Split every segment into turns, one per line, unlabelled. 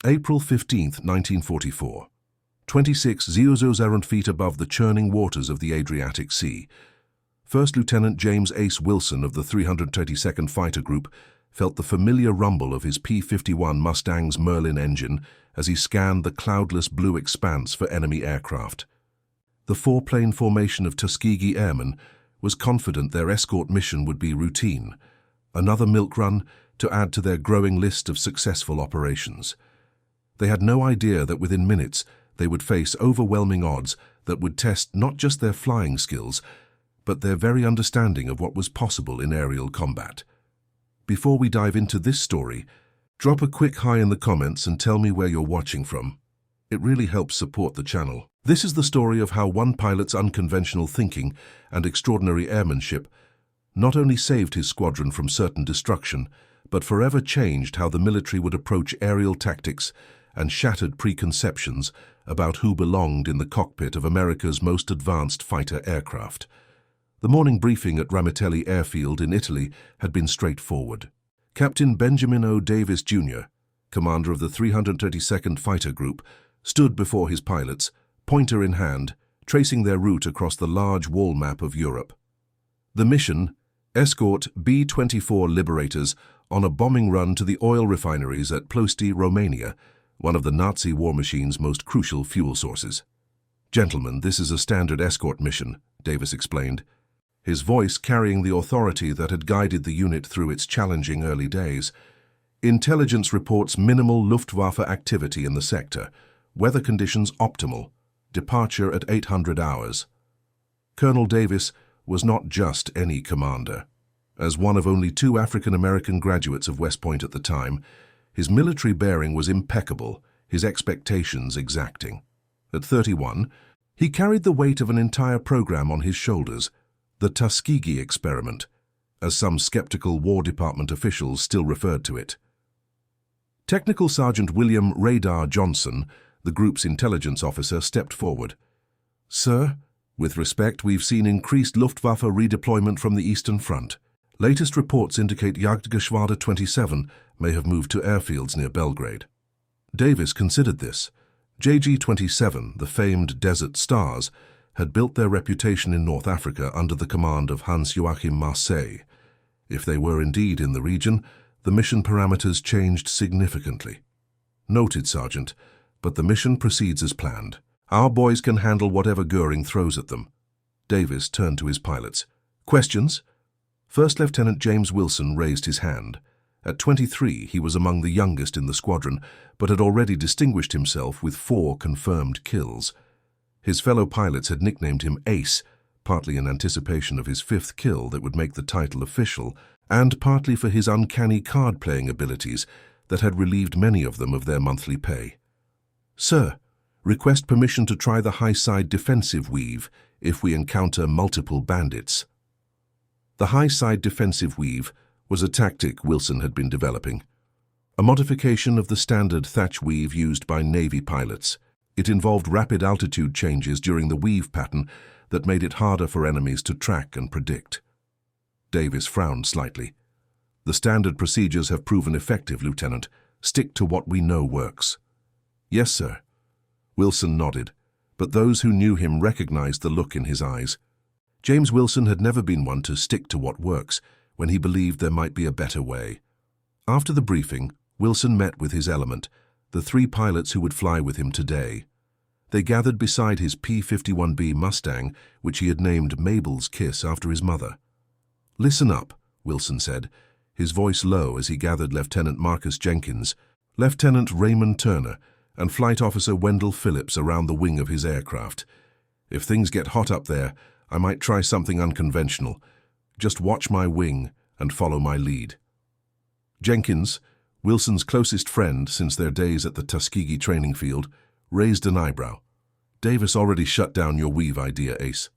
April 15, 1944. 26,000 feet above the churning waters of the Adriatic Sea. First Lieutenant James Ace Wilson of the 332nd Fighter Group felt the familiar rumble of his P-51 Mustang's Merlin engine as he scanned the cloudless blue expanse for enemy aircraft. The four-plane formation of Tuskegee Airmen was confident their escort mission would be routine, another milk run to add to their growing list of successful operations. They had no idea that within minutes they would face overwhelming odds that would test not just their flying skills, but their very understanding of what was possible in aerial combat. Before we dive into this story, drop a quick hi in the comments and tell me where you're watching from. It really helps support the channel. This is the story of how one pilot's unconventional thinking and extraordinary airmanship not only saved his squadron from certain destruction, but forever changed how the military would approach aerial tactics and shattered preconceptions about who belonged in the cockpit of America's most advanced fighter aircraft. The morning briefing at Ramitelli Airfield in Italy had been straightforward. Captain Benjamin O. Davis, Jr., commander of the 332nd Fighter Group, stood before his pilots, pointer in hand, tracing their route across the large wall map of Europe. The mission: escort B-24 Liberators on a bombing run to the oil refineries at Ploesti, Romania, one of the Nazi war machine's most crucial fuel sources. "Gentlemen, this is a standard escort mission," Davis explained, his voice carrying the authority that had guided the unit through its challenging early days. "Intelligence reports minimal Luftwaffe activity in the sector, weather conditions optimal, departure at 800 hours. Colonel Davis was not just any commander. As one of only 2 African-American graduates of West Point at the time, his military bearing was impeccable, his expectations exacting. At 31, he carried the weight of an entire program on his shoulders, the Tuskegee Experiment, as some skeptical War Department officials still referred to it. Technical Sergeant William Radar Johnson, the group's intelligence officer, stepped forward. "Sir, with respect, we've seen increased Luftwaffe redeployment from the Eastern Front. Latest reports indicate Jagdgeschwader 27 may have moved to airfields near Belgrade." Davis considered this. JG-27, the famed Desert Stars, had built their reputation in North Africa under the command of Hans-Joachim Marseille. If they were indeed in the region, the mission parameters changed significantly. "Noted, Sergeant, but the mission proceeds as planned. Our boys can handle whatever Goering throws at them." Davis turned to his pilots. "Questions?" First Lieutenant James Wilson raised his hand. At 23, he was among the youngest in the squadron, but had already distinguished himself with 4 confirmed kills. His fellow pilots had nicknamed him Ace, partly in anticipation of his 5th kill that would make the title official, and partly for his uncanny card-playing abilities that had relieved many of them of their monthly pay. "Sir, request permission to try the high-side defensive weave if we encounter multiple bandits." The high-side defensive weave was a tactic Wilson had been developing, a modification of the standard thatch weave used by Navy pilots. It involved rapid altitude changes during the weave pattern that made it harder for enemies to track and predict. Davis frowned slightly. "The standard procedures have proven effective, Lieutenant. Stick to what we know works." "Yes, sir." Wilson nodded, but those who knew him recognized the look in his eyes. James Wilson had never been one to stick to what works when he believed there might be a better way. After the briefing, Wilson met with his element, the 3 pilots who would fly with him today. They gathered beside his P-51B Mustang, which he had named Mabel's Kiss after his mother. "Listen up," Wilson said, his voice low as he gathered Lieutenant Marcus Jenkins, Lieutenant Raymond Turner, and Flight Officer Wendell Phillips around the wing of his aircraft. "If things get hot up there, I might try something unconventional. Just watch my wing and follow my lead." Jenkins, Wilson's closest friend since their days at the Tuskegee training field, raised an eyebrow. "Davis already shut down your weave idea, Ace."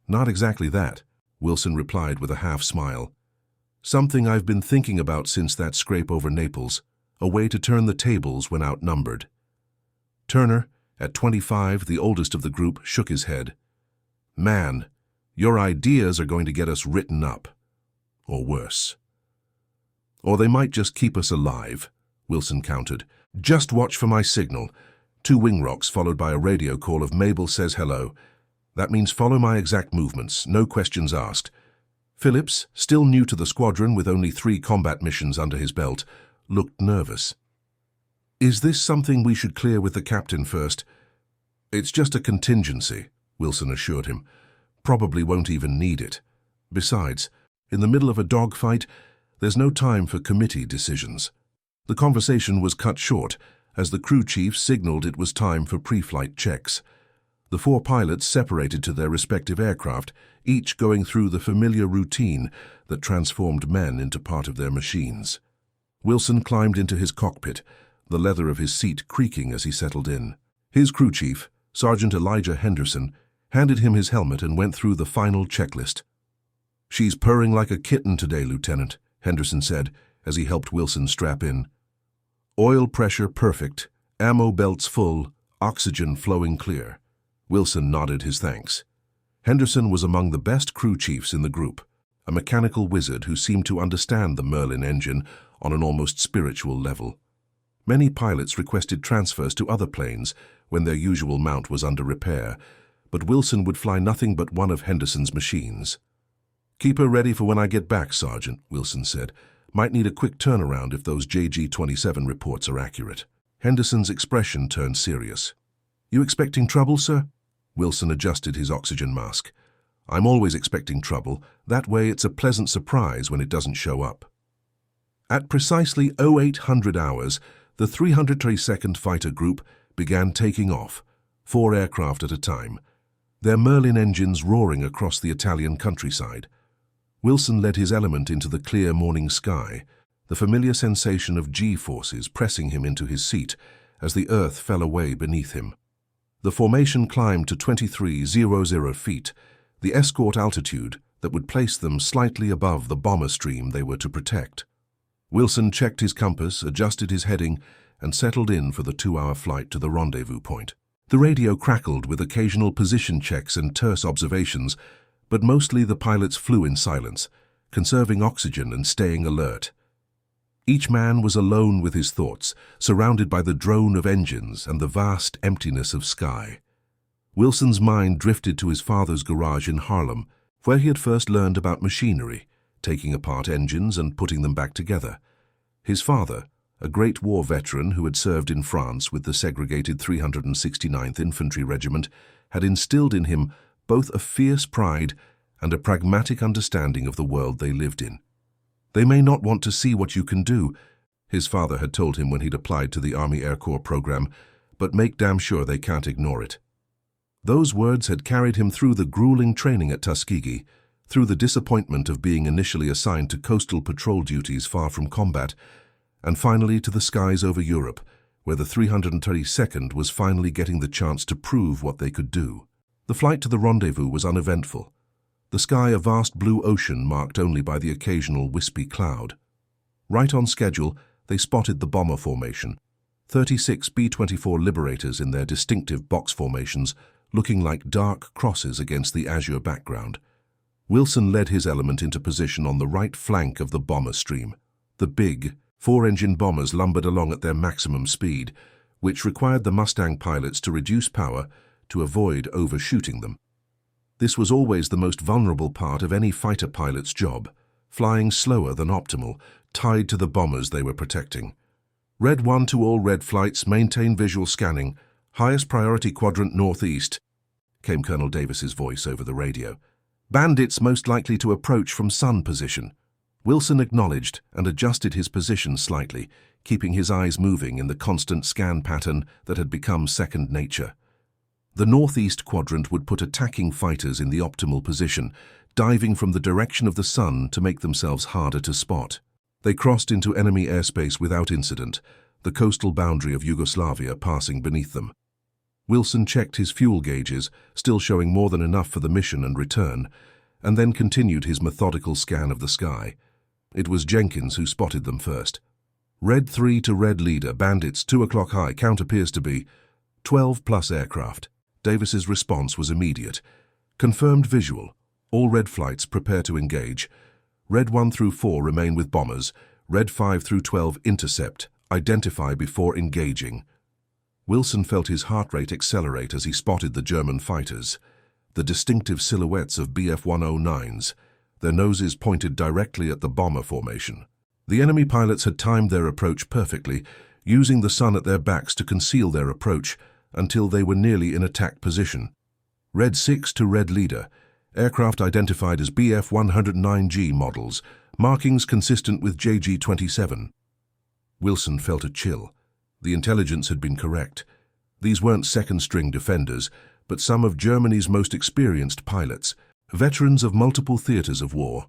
"Not exactly that," Wilson replied with a half-smile. "Something I've been thinking about since that scrape over Naples, a way to turn the tables when outnumbered." Turner, at 25, the oldest of the group, shook his head. "Man, your ideas are going to get us written up. Or worse. Or they might just keep us alive," Wilson countered, Just watch for my signal. 2 wing rocks followed by a radio call of Mabel says hello. That means follow my exact movements, no questions asked. Phillips, still new to the squadron with only 3 combat missions under his belt, looked nervous. Is this something we should clear with the captain first? It's just a contingency, Wilson assured him. Probably won't even need it. Besides, in the middle of a dogfight, there's no time for committee decisions. The conversation was cut short as the crew chief signaled it was time for pre-flight checks. The 4 pilots separated to their respective aircraft, each going through the familiar routine that transformed men into part of their machines. Wilson climbed into his cockpit, the leather of his seat creaking as he settled in. His crew chief, Sergeant Elijah Henderson, handed him his helmet and went through the final checklist. "She's purring like a kitten today, Lieutenant," Henderson said as he helped Wilson strap in. "Oil pressure perfect, ammo belts full, oxygen flowing clear." Wilson nodded his thanks. Henderson was among the best crew chiefs in the group, a mechanical wizard who seemed to understand the Merlin engine on an almost spiritual level. Many pilots requested transfers to other planes when their usual mount was under repair, but Wilson would fly nothing but one of Henderson's machines. "Keep her ready for when I get back, Sergeant," Wilson said. "Might need a quick turnaround if those JG-27 reports are accurate." Henderson's expression turned serious. "You expecting trouble, sir?" Wilson adjusted his oxygen mask. "I'm always expecting trouble. That way it's a pleasant surprise when it doesn't show up." At precisely 0800 hours, the 332nd Fighter Group began taking off, 4 aircraft at a time, their Merlin engines roaring across the Italian countryside. Wilson led his element into the clear morning sky, the familiar sensation of G-forces pressing him into his seat as the earth fell away beneath him. The formation climbed to 2300 feet, the escort altitude that would place them slightly above the bomber stream they were to protect. Wilson checked his compass, adjusted his heading, and settled in for the 2-hour flight to the rendezvous point. The radio crackled with occasional position checks and terse observations, but mostly the pilots flew in silence, conserving oxygen and staying alert. Each man was alone with his thoughts, surrounded by the drone of engines and the vast emptiness of sky. Wilson's mind drifted to his father's garage in Harlem, where he had first learned about machinery, taking apart engines and putting them back together. His father, a Great War veteran who had served in France with the segregated 369th Infantry Regiment, had instilled in him both a fierce pride and a pragmatic understanding of the world they lived in. "They may not want to see what you can do," his father had told him when he'd applied to the Army Air Corps program, "but make damn sure they can't ignore it." Those words had carried him through the grueling training at Tuskegee, through the disappointment of being initially assigned to coastal patrol duties far from combat, and finally to the skies over Europe, where the 332nd was finally getting the chance to prove what they could do. The flight to the rendezvous was uneventful, the sky a vast blue ocean marked only by the occasional wispy cloud. Right on schedule, they spotted the bomber formation, 36 B-24 Liberators in their distinctive box formations, looking like dark crosses against the azure background. Wilson led his element into position on the right flank of the bomber stream. The big, 4-engine bombers lumbered along at their maximum speed, which required the Mustang pilots to reduce power to avoid overshooting them. This was always the most vulnerable part of any fighter pilot's job, flying slower than optimal, tied to the bombers they were protecting. "Red 1 to all red flights, maintain visual scanning. Highest priority quadrant northeast," came Colonel Davis's voice over the radio. "Bandits most likely to approach from sun position." Wilson acknowledged and adjusted his position slightly, keeping his eyes moving in the constant scan pattern that had become second nature. The northeast quadrant would put attacking fighters in the optimal position, diving from the direction of the sun to make themselves harder to spot. They crossed into enemy airspace without incident, the coastal boundary of Yugoslavia passing beneath them. Wilson checked his fuel gauges, still showing more than enough for the mission and return, and then continued his methodical scan of the sky. It was Jenkins who spotted them first. "Red 3 to red leader, bandits 2 o'clock high, count appears to be 12+ aircraft." Davis's response was immediate. "Confirmed visual. All red flights prepare to engage. Red 1 through 4 remain with bombers. Red 5 through 12 intercept. Identify before engaging. Wilson felt his heart rate accelerate as he spotted the German fighters, the distinctive silhouettes of Bf-109s, their noses pointed directly at the bomber formation. The enemy pilots had timed their approach perfectly, using the sun at their backs to conceal their approach until they were nearly in attack position. Red 6 to Red Leader, aircraft identified as Bf-109G models, markings consistent with JG-27. Wilson felt a chill. The intelligence had been correct. These weren't second-string defenders, but some of Germany's most experienced pilots, veterans of multiple theaters of war.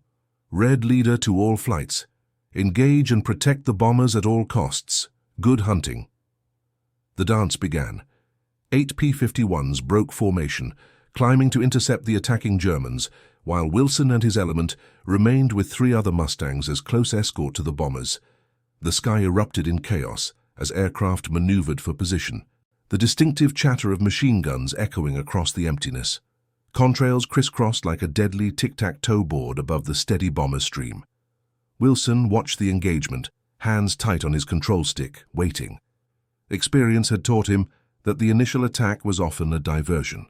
Red Leader to all flights. Engage and protect the bombers at all costs. Good hunting. The dance began. 8 P-51s broke formation, climbing to intercept the attacking Germans, while Wilson and his element remained with 3 other Mustangs as close escort to the bombers. The sky erupted in chaos as aircraft maneuvered for position, the distinctive chatter of machine guns echoing across the emptiness. Contrails crisscrossed like a deadly tic-tac-toe board above the steady bomber stream. Wilson watched the engagement, hands tight on his control stick, waiting. Experience had taught him that the initial attack was often a diversion.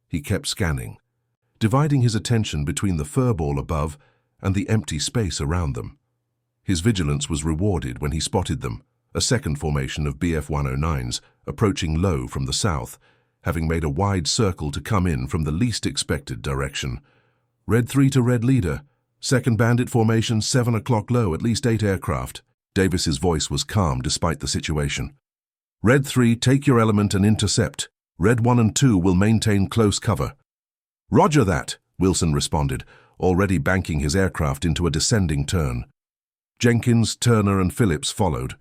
He kept scanning, dividing his attention between the furball above and the empty space around them. His vigilance was rewarded when he spotted them, a second formation of Bf-109s, approaching low from the south, having made a wide circle to come in from the least expected direction. Red 3 to Red Leader, second bandit formation, 7 o'clock low, at least 8 aircraft. Davis's voice was calm despite the situation. Red 3, take your element and intercept. Red 1 and 2 will maintain close cover. Roger that, Wilson responded, already banking his aircraft into a descending turn. Jenkins, Turner and Phillips followed,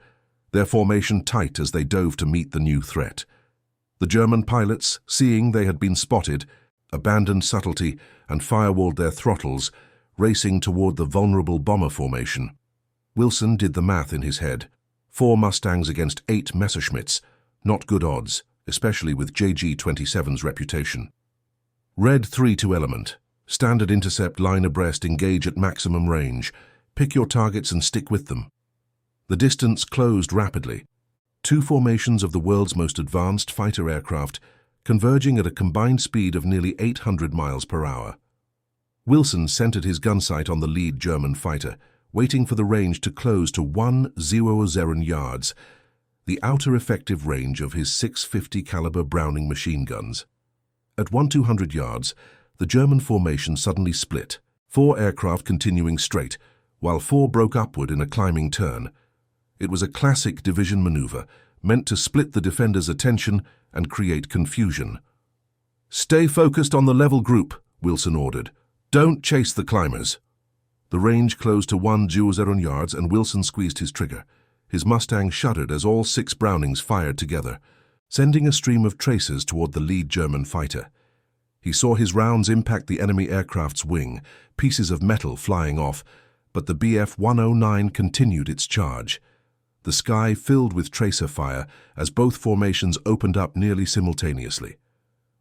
their formation tight as they dove to meet the new threat. The German pilots, seeing they had been spotted, abandoned subtlety and firewalled their throttles, racing toward the vulnerable bomber formation. Wilson did the math in his head. 4 Mustangs against 8 Messerschmitts. Not good odds, especially with JG-27's reputation. Red 3 to element. Standard intercept line abreast, engage at maximum range. Pick your targets and stick with them. The distance closed rapidly. 2 formations of the world's most advanced fighter aircraft, converging at a combined speed of nearly 800 miles per hour. Wilson centered his gun sight on the lead German fighter, waiting for the range to close to 100 yards, the outer effective range of his 650 caliber Browning machine guns. At 200 yards, the German formation suddenly split, 4 aircraft continuing straight, while 4 broke upward in a climbing turn. It was a classic division maneuver, meant to split the defender's attention and create confusion. Stay focused on the level group, Wilson ordered. Don't chase the climbers. The range closed to 100 yards and Wilson squeezed his trigger. His Mustang shuddered as all 6 Brownings fired together, sending a stream of tracers toward the lead German fighter. He saw his rounds impact the enemy aircraft's wing, pieces of metal flying off, but the Bf-109 continued its charge. The sky filled with tracer fire as both formations opened up nearly simultaneously.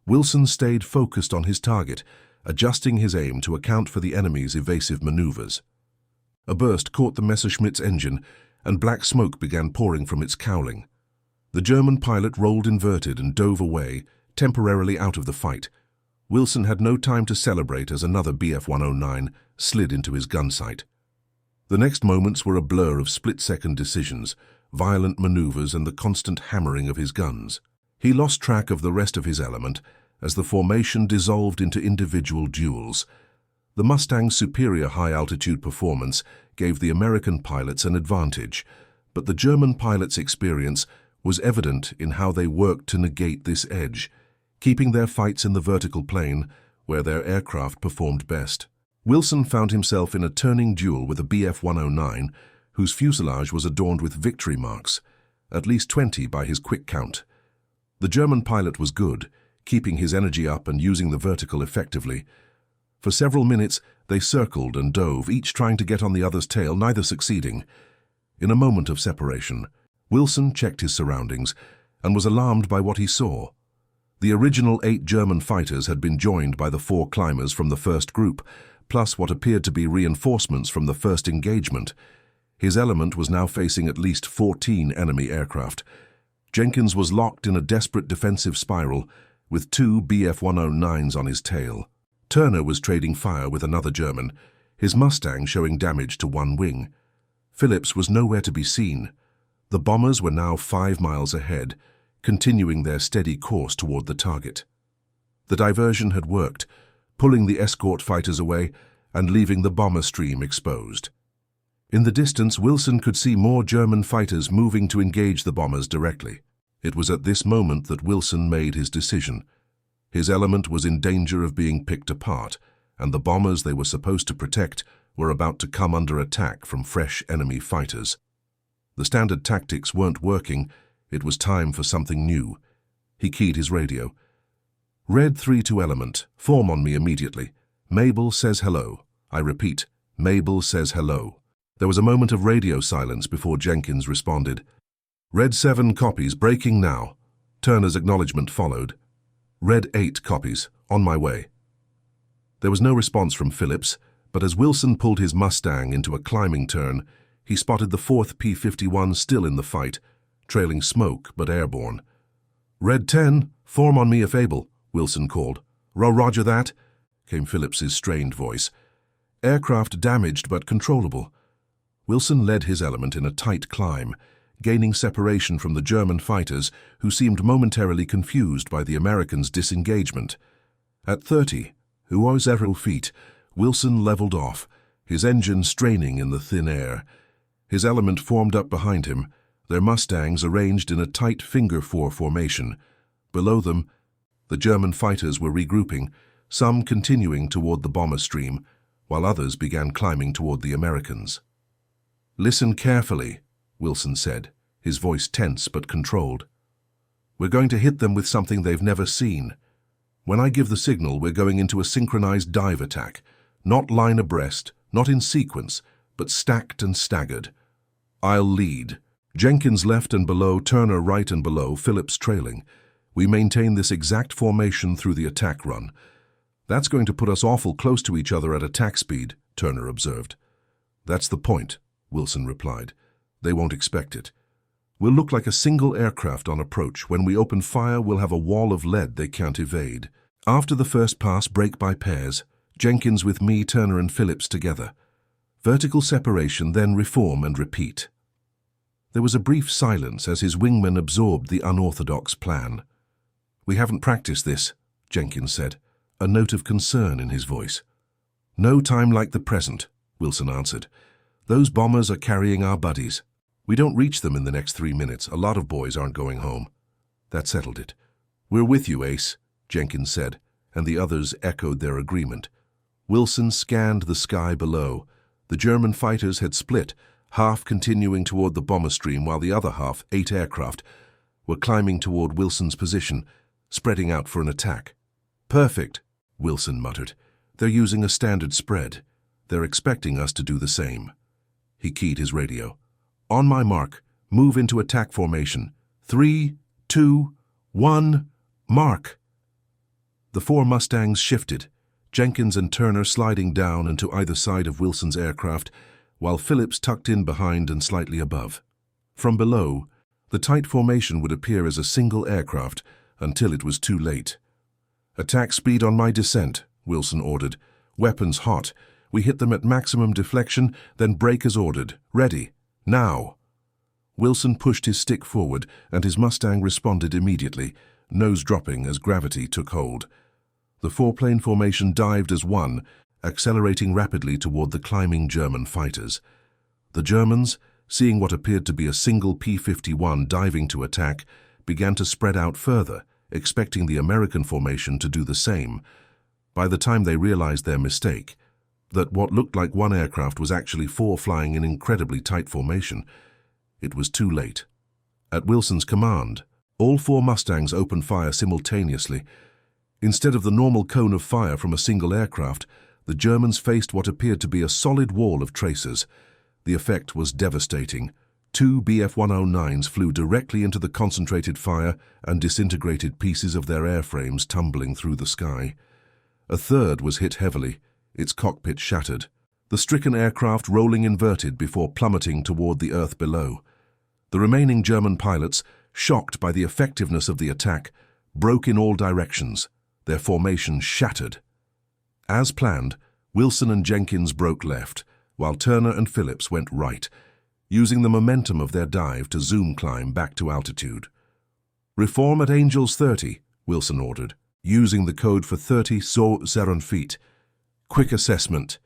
Wilson stayed focused on his target, adjusting his aim to account for the enemy's evasive maneuvers. A burst caught the Messerschmitt's engine, and black smoke began pouring from its cowling. The German pilot rolled inverted and dove away, temporarily out of the fight. Wilson had no time to celebrate as another Bf-109 slid into his gun sight. The next moments were a blur of split-second decisions, violent maneuvers and the constant hammering of his guns. He lost track of the rest of his element as the formation dissolved into individual duels. The Mustang's superior high-altitude performance gave the American pilots an advantage, but the German pilots' experience was evident in how they worked to negate this edge, keeping their fights in the vertical plane where their aircraft performed best. Wilson found himself in a turning duel with a Bf-109, whose fuselage was adorned with victory marks, at least 20 by his quick count. The German pilot was good, keeping his energy up and using the vertical effectively. For several minutes, they circled and dove, each trying to get on the other's tail, neither succeeding. In a moment of separation, Wilson checked his surroundings and was alarmed by what he saw. The original 8 German fighters had been joined by the 4 climbers from the first group, plus what appeared to be reinforcements from the first engagement. His element was now facing at least 14 enemy aircraft. Jenkins was locked in a desperate defensive spiral, with 2 Bf-109s on his tail. Turner was trading fire with another German, his Mustang showing damage to one wing. Phillips was nowhere to be seen. The bombers were now 5 miles ahead, continuing their steady course toward the target. The diversion had worked, pulling the escort fighters away and leaving the bomber stream exposed. In the distance, Wilson could see more German fighters moving to engage the bombers directly. It was at this moment that Wilson made his decision. His element was in danger of being picked apart, and the bombers they were supposed to protect were about to come under attack from fresh enemy fighters. The standard tactics weren't working. It was time for something new. He keyed his radio. Red 3 to element. Form on me immediately. Mabel says hello. I repeat, Mabel says hello. There was a moment of radio silence before Jenkins responded. Red 7 copies, breaking now. Turner's acknowledgement followed. Red 8 copies, on my way. There was no response from Phillips, but as Wilson pulled his Mustang into a climbing turn, he spotted the 4th P-51 still in the fight, trailing smoke but airborne. Red 10, form on me if able, Wilson called. Roger that, came Phillips's strained voice. Aircraft damaged but controllable. Wilson led his element in a tight climb, gaining separation from the German fighters who seemed momentarily confused by the Americans' disengagement. At 30, who was several feet, Wilson leveled off, his engine straining in the thin air. His element formed up behind him, their Mustangs arranged in a tight finger-4 formation. Below them, the German fighters were regrouping, some continuing toward the bomber stream, while others began climbing toward the Americans. Listen carefully, Wilson said, his voice tense but controlled. We're going to hit them with something they've never seen. When I give the signal, we're going into a synchronized dive attack, not line abreast, not in sequence, but stacked and staggered. I'll lead. Jenkins left and below, Turner right and below, Phillips trailing. We maintain this exact formation through the attack run. That's going to put us awful close to each other at attack speed, Turner observed. That's the point, Wilson replied. They won't expect it. We'll look like a single aircraft on approach. When we open fire, we'll have a wall of lead they can't evade. After the first pass, break by pairs. Jenkins with me, Turner and Phillips together. Vertical separation, then reform and repeat. There was a brief silence as his wingman absorbed the unorthodox plan. We haven't practiced this, Jenkins said, a note of concern in his voice. No time like the present, Wilson answered. Those bombers are carrying our buddies. We don't reach them in the next 3 minutes. A lot of boys aren't going home. That settled it. We're with you, Ace, Jenkins said, and the others echoed their agreement. Wilson scanned the sky below. The German fighters had split, half continuing toward the bomber stream while the other half, 8 aircraft, were climbing toward Wilson's position, spreading out for an attack. Perfect, Wilson muttered. They're using a standard spread. They're expecting us to do the same. He keyed his radio. On my mark, move into attack formation. 3, 2, 1, mark. The 4 Mustangs shifted, Jenkins and Turner sliding down into either side of Wilson's aircraft, while Phillips tucked in behind and slightly above. From below, the tight formation would appear as a single aircraft until it was too late. Attack speed on my descent, Wilson ordered. Weapons hot. We hit them at maximum deflection, then brake as ordered. Ready. Now. Wilson pushed his stick forward, and his Mustang responded immediately, nose dropping as gravity took hold. The 4-plane formation dived as one, accelerating rapidly toward the climbing German fighters. The Germans, seeing what appeared to be a single P-51 diving to attack, began to spread out further, expecting the American formation to do the same. By the time they realized their mistake, that what looked like one aircraft was actually 4 flying in incredibly tight formation, it was too late. At Wilson's command, all 4 Mustangs opened fire simultaneously. Instead of the normal cone of fire from a single aircraft, the Germans faced what appeared to be a solid wall of tracers. The effect was devastating. 2 Bf-109s flew directly into the concentrated fire and disintegrated pieces of their airframes tumbling through the sky. A third was hit heavily, its cockpit shattered. the stricken aircraft rolling inverted before plummeting toward the earth below. The remaining German pilots, shocked by the effectiveness of the attack, broke in all directions, their formation shattered. As planned, Wilson and Jenkins broke left, while Turner and Phillips went right, using the momentum of their dive to zoom climb back to altitude. "Reform at Angels 30, Wilson ordered, using the code for 30,000 feet. "Quick assessment.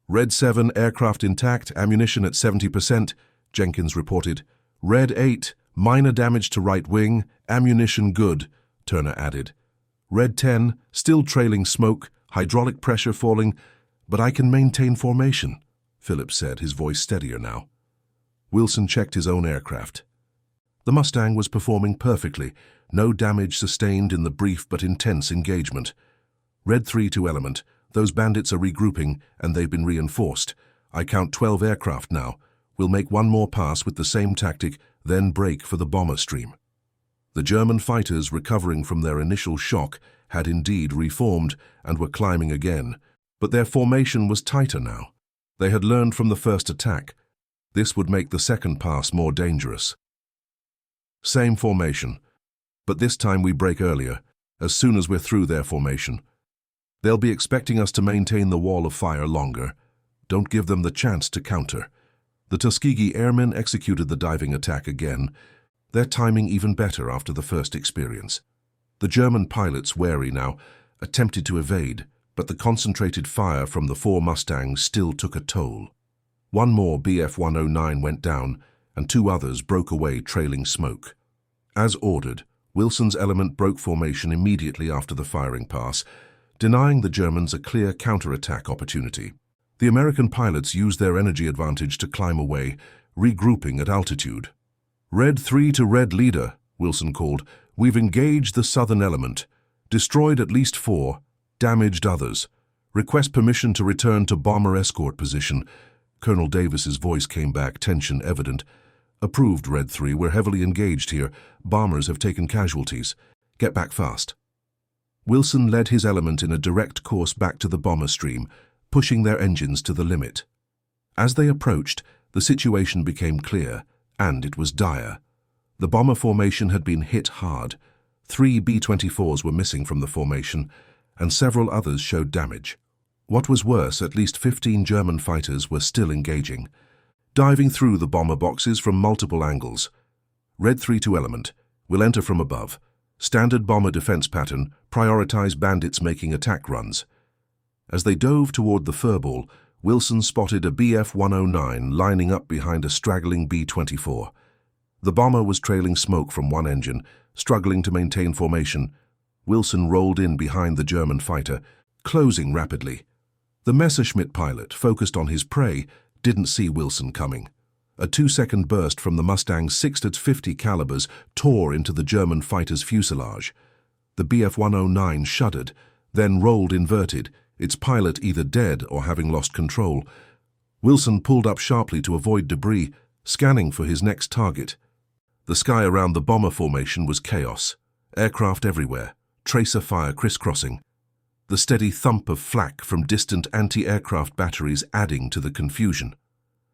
Red 7 aircraft intact, ammunition at 70%, Jenkins reported. Red 8, minor damage to right wing, ammunition good, Turner added. Red 10, still trailing smoke, hydraulic pressure falling, but I can maintain formation, Phillips said, his voice steadier now. Wilson checked his own aircraft. The Mustang was performing perfectly, no damage sustained in the brief but intense engagement. Red 3 to Element, those bandits are regrouping and they've been reinforced. I count 12 aircraft now. We'll make one more pass with the same tactic, then break for the bomber stream. The German fighters, recovering from their initial shock, had indeed reformed and were climbing again, but their formation was tighter now. They had learned from the first attack. This would make the second pass more dangerous. Same formation, but this time we break earlier, as soon as we're through their formation. They'll be expecting us to maintain the wall of fire longer. Don't give them the chance to counter. The Tuskegee Airmen executed the diving attack again, their timing even better after the first experience. The German pilots, wary now, attempted to evade, but the concentrated fire from the 4 Mustangs still took a toll. One more Bf-109 went down, and 2 others broke away trailing smoke. As ordered, Wilson's element broke formation immediately after the firing pass, denying the Germans a clear counterattack opportunity. The American pilots used their energy advantage to climb away, regrouping at altitude. Red 3 to Red Leader, Wilson called. We've engaged the southern element, destroyed at least 4, damaged others. Request permission to return to bomber escort position. Colonel Davis's voice came back, tension evident. Approved, Red 3, we're heavily engaged here. Bombers have taken casualties. Get back fast. Wilson led his element in a direct course back to the bomber stream, pushing their engines to the limit. As they approached, the situation became clear, and it was dire. The bomber formation had been hit hard. 3 B-24s were missing from the formation, and several others showed damage. What was worse, at least 15 German fighters were still engaging, diving through the bomber boxes from multiple angles. Red 3 to Element, will enter from above. Standard bomber defense pattern, prioritize bandits making attack runs. As they dove toward the furball, Wilson spotted a Bf-109 lining up behind a straggling B-24. The bomber was trailing smoke from one engine, struggling to maintain formation. Wilson rolled in behind the German fighter, closing rapidly. The Messerschmitt pilot, focused on his prey, didn't see Wilson coming. A 2-second burst from the Mustang's 6.50 calibers tore into the German fighter's fuselage. The Bf-109 shuddered, then rolled inverted, its pilot either dead or having lost control. Wilson pulled up sharply to avoid debris, scanning for his next target. The sky around the bomber formation was chaos. Aircraft everywhere, tracer fire crisscrossing. The steady thump of flak from distant anti-aircraft batteries adding to the confusion.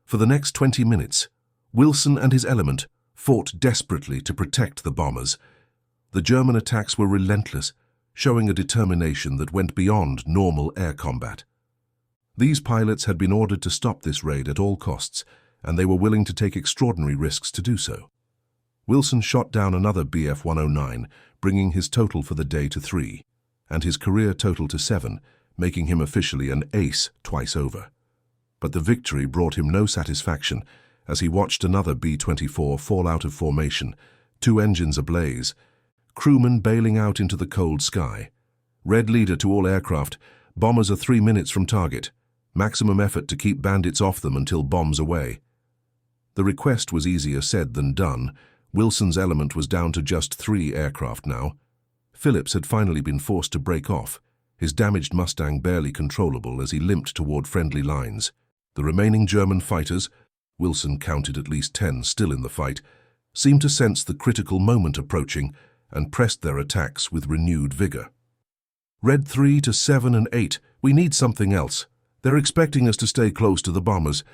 For the next 20 minutes, Wilson and his element fought desperately to protect the bombers. The German attacks were relentless, showing a determination that went beyond normal air combat. These pilots had been ordered to stop this raid at all costs, and they were willing to take extraordinary risks to do so. Wilson shot down another Bf-109, bringing his total for the day to 3, and his career total to 7, making him officially an ace twice over. But the victory brought him no satisfaction as he watched another B-24 fall out of formation, 2 engines ablaze, crewmen bailing out into the cold sky. Red Leader to all aircraft, bombers are 3 minutes from target. Maximum effort to keep bandits off them until bombs away. The request was easier said than done. Wilson's element was down to just 3 aircraft now. Phillips had finally been forced to break off, his damaged Mustang barely controllable as he limped toward friendly lines. The remaining German fighters, Wilson counted at least 10 still in the fight, seemed to sense the critical moment approaching and pressed their attacks with renewed vigor. Red 3 to 7 and 8, we need something else, They're expecting us to stay close to the bombers.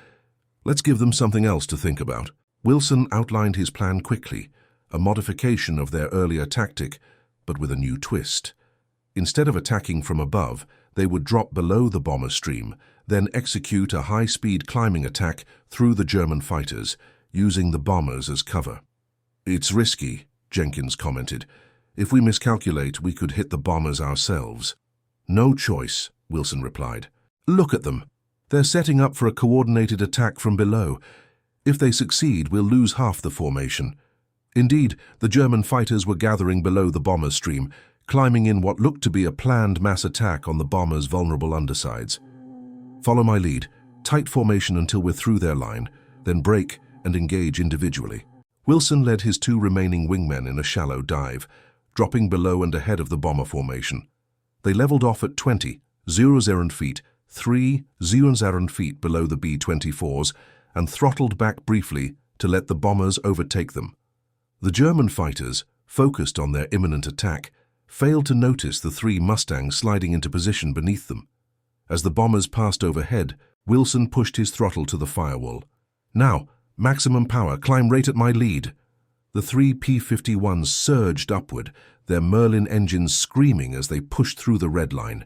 Let's give them something else to think about. Wilson outlined his plan quickly, a modification of their earlier tactic, but with a new twist. Instead of attacking from above, they would drop below the bomber stream, then execute a high-speed climbing attack through the German fighters, using the bombers as cover. "It's risky," Jenkins commented. "If we miscalculate, we could hit the bombers ourselves." "No choice," Wilson replied. "Look at them. They're setting up for a coordinated attack from below. If they succeed, we'll lose half the formation." Indeed, the German fighters were gathering below the bomber stream, climbing in what looked to be a planned mass attack on the bombers' vulnerable undersides. "Follow my lead. Tight formation until we're through their line, then break and engage individually." Wilson led his 2 remaining wingmen in a shallow dive, dropping below and ahead of the bomber formation. They leveled off at 20,000 feet, 3,000 feet below the B-24s, and throttled back briefly to let the bombers overtake them. The German fighters, focused on their imminent attack, failed to notice the 3 Mustangs sliding into position beneath them. As the bombers passed overhead, Wilson pushed his throttle to the firewall. "Now, maximum power, climb right at my lead." The 3 P-51s surged upward, their Merlin engines screaming as they pushed through the red line.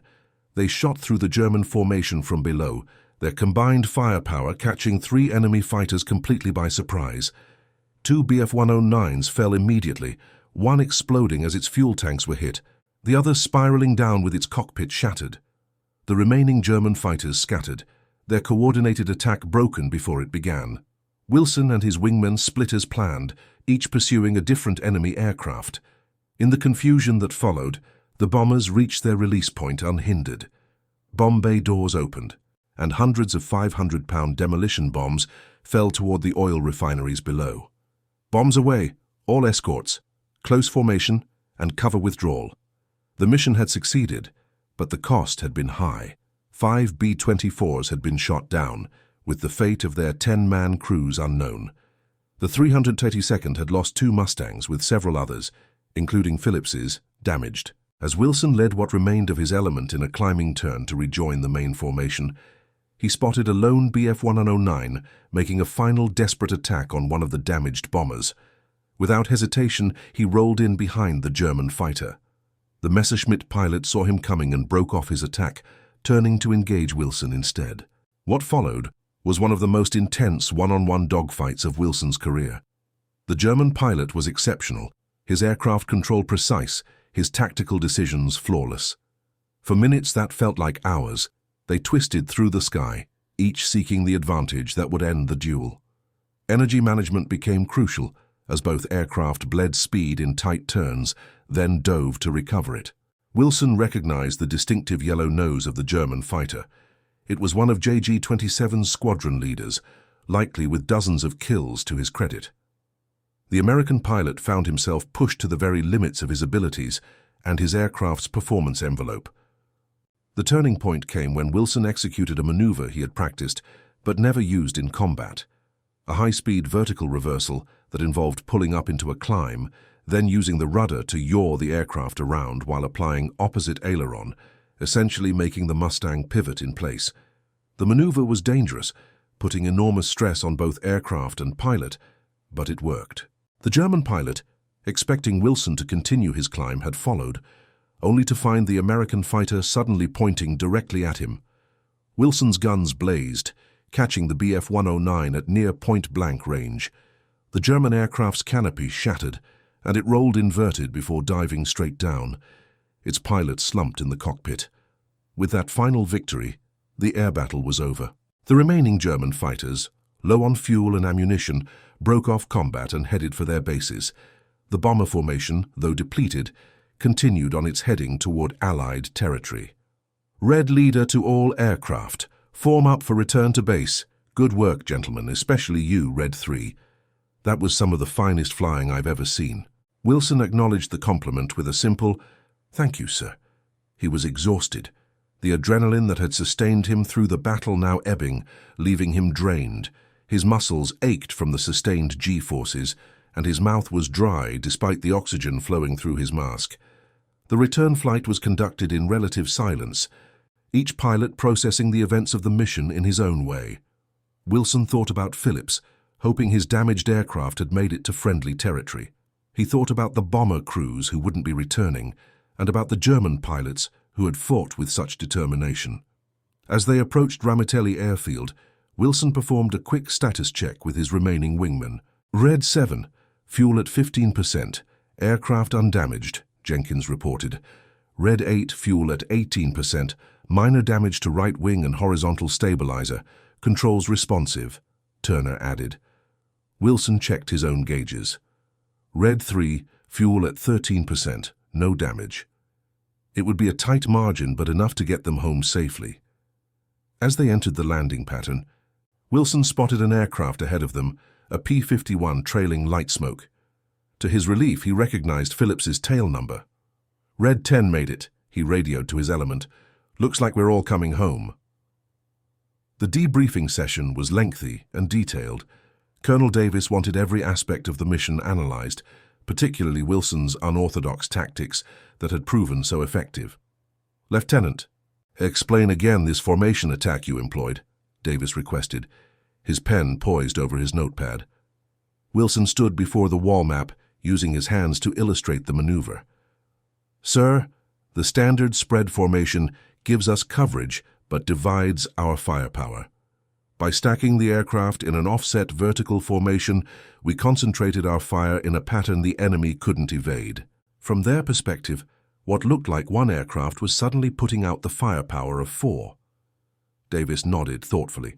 They shot through the German formation from below, their combined firepower catching 3 enemy fighters completely by surprise. 2 Bf-109s fell immediately, one exploding as its fuel tanks were hit, the other spiraling down with its cockpit shattered. The remaining German fighters scattered, their coordinated attack broken before it began. Wilson and his wingmen split as planned, each pursuing a different enemy aircraft. In the confusion that followed, the bombers reached their release point unhindered. Bomb bay doors opened, and hundreds of 500-pound demolition bombs fell toward the oil refineries below. "Bombs away, all escorts, close formation, and cover withdrawal." The mission had succeeded, but the cost had been high. 5 B-24s had been shot down, with the fate of their 10-man crews unknown. The 332nd had lost 2 Mustangs with several others, including Phillips's, damaged. As Wilson led what remained of his element in a climbing turn to rejoin the main formation, he spotted a lone Bf-109 making a final desperate attack on one of the damaged bombers. Without hesitation, he rolled in behind the German fighter. The Messerschmitt pilot saw him coming and broke off his attack, turning to engage Wilson instead. What followed was one of the most intense one-on-one dogfights of Wilson's career. The German pilot was exceptional, his aircraft control precise, his tactical decisions flawless. For minutes that felt like hours, they twisted through the sky, each seeking the advantage that would end the duel. Energy management became crucial, as both aircraft bled speed in tight turns, then dove to recover it. Wilson recognized the distinctive yellow nose of the German fighter. It was one of JG-27's squadron leaders, likely with dozens of kills to his credit. The American pilot found himself pushed to the very limits of his abilities and his aircraft's performance envelope. The turning point came when Wilson executed a maneuver he had practiced but never used in combat. A high-speed vertical reversal that involved pulling up into a climb, then using the rudder to yaw the aircraft around while applying opposite aileron, essentially making the Mustang pivot in place. The maneuver was dangerous, putting enormous stress on both aircraft and pilot, but it worked. The German pilot, expecting Wilson to continue his climb, had followed, only to find the American fighter suddenly pointing directly at him. Wilson's guns blazed, catching the Bf-109 at near point-blank range. The German aircraft's canopy shattered, and it rolled inverted before diving straight down. Its pilot slumped in the cockpit. With that final victory, the air battle was over. The remaining German fighters, low on fuel and ammunition, broke off combat and headed for their bases. The bomber formation, though depleted, continued on its heading toward Allied territory. "Red leader to all aircraft. Form up for return to base. Good work, gentlemen, especially you, Red 3. That was some of the finest flying I've ever seen." Wilson acknowledged the compliment with a simple, "Thank you, sir." He was exhausted, the adrenaline that had sustained him through the battle now ebbing, leaving him drained. His muscles ached from the sustained G-forces, and his mouth was dry despite the oxygen flowing through his mask. The return flight was conducted in relative silence. each pilot processing the events of the mission in his own way. Wilson thought about Phillips, hoping his damaged aircraft had made it to friendly territory. He thought about the bomber crews who wouldn't be returning, and about the German pilots who had fought with such determination. As they approached Ramitelli Airfield, Wilson performed a quick status check with his remaining wingmen. Red 7, fuel at 15%, aircraft undamaged, Jenkins reported. Red 8, fuel at 18%, minor damage to right wing and horizontal stabilizer, controls responsive, Turner added. Wilson checked his own gauges. Red 3, fuel at 13%, no damage. It would be a tight margin, but enough to get them home safely. As they entered the landing pattern, Wilson spotted an aircraft ahead of them, a P-51 trailing light smoke. To his relief, he recognized Phillips's tail number. Red 10 made it, he radioed to his element. Looks like we're all coming home. The debriefing session was lengthy and detailed. Colonel Davis wanted every aspect of the mission analyzed, particularly Wilson's unorthodox tactics that had proven so effective. Lieutenant, explain again this formation attack you employed, Davis requested, his pen poised over his notepad. Wilson stood before the wall map, using his hands to illustrate the maneuver. Sir, the standard spread formation gives us coverage but divides our firepower. By stacking the aircraft in an offset vertical formation, we concentrated our fire in a pattern the enemy couldn't evade. From their perspective, what looked like one aircraft was suddenly putting out the firepower of 4. Davis nodded thoughtfully.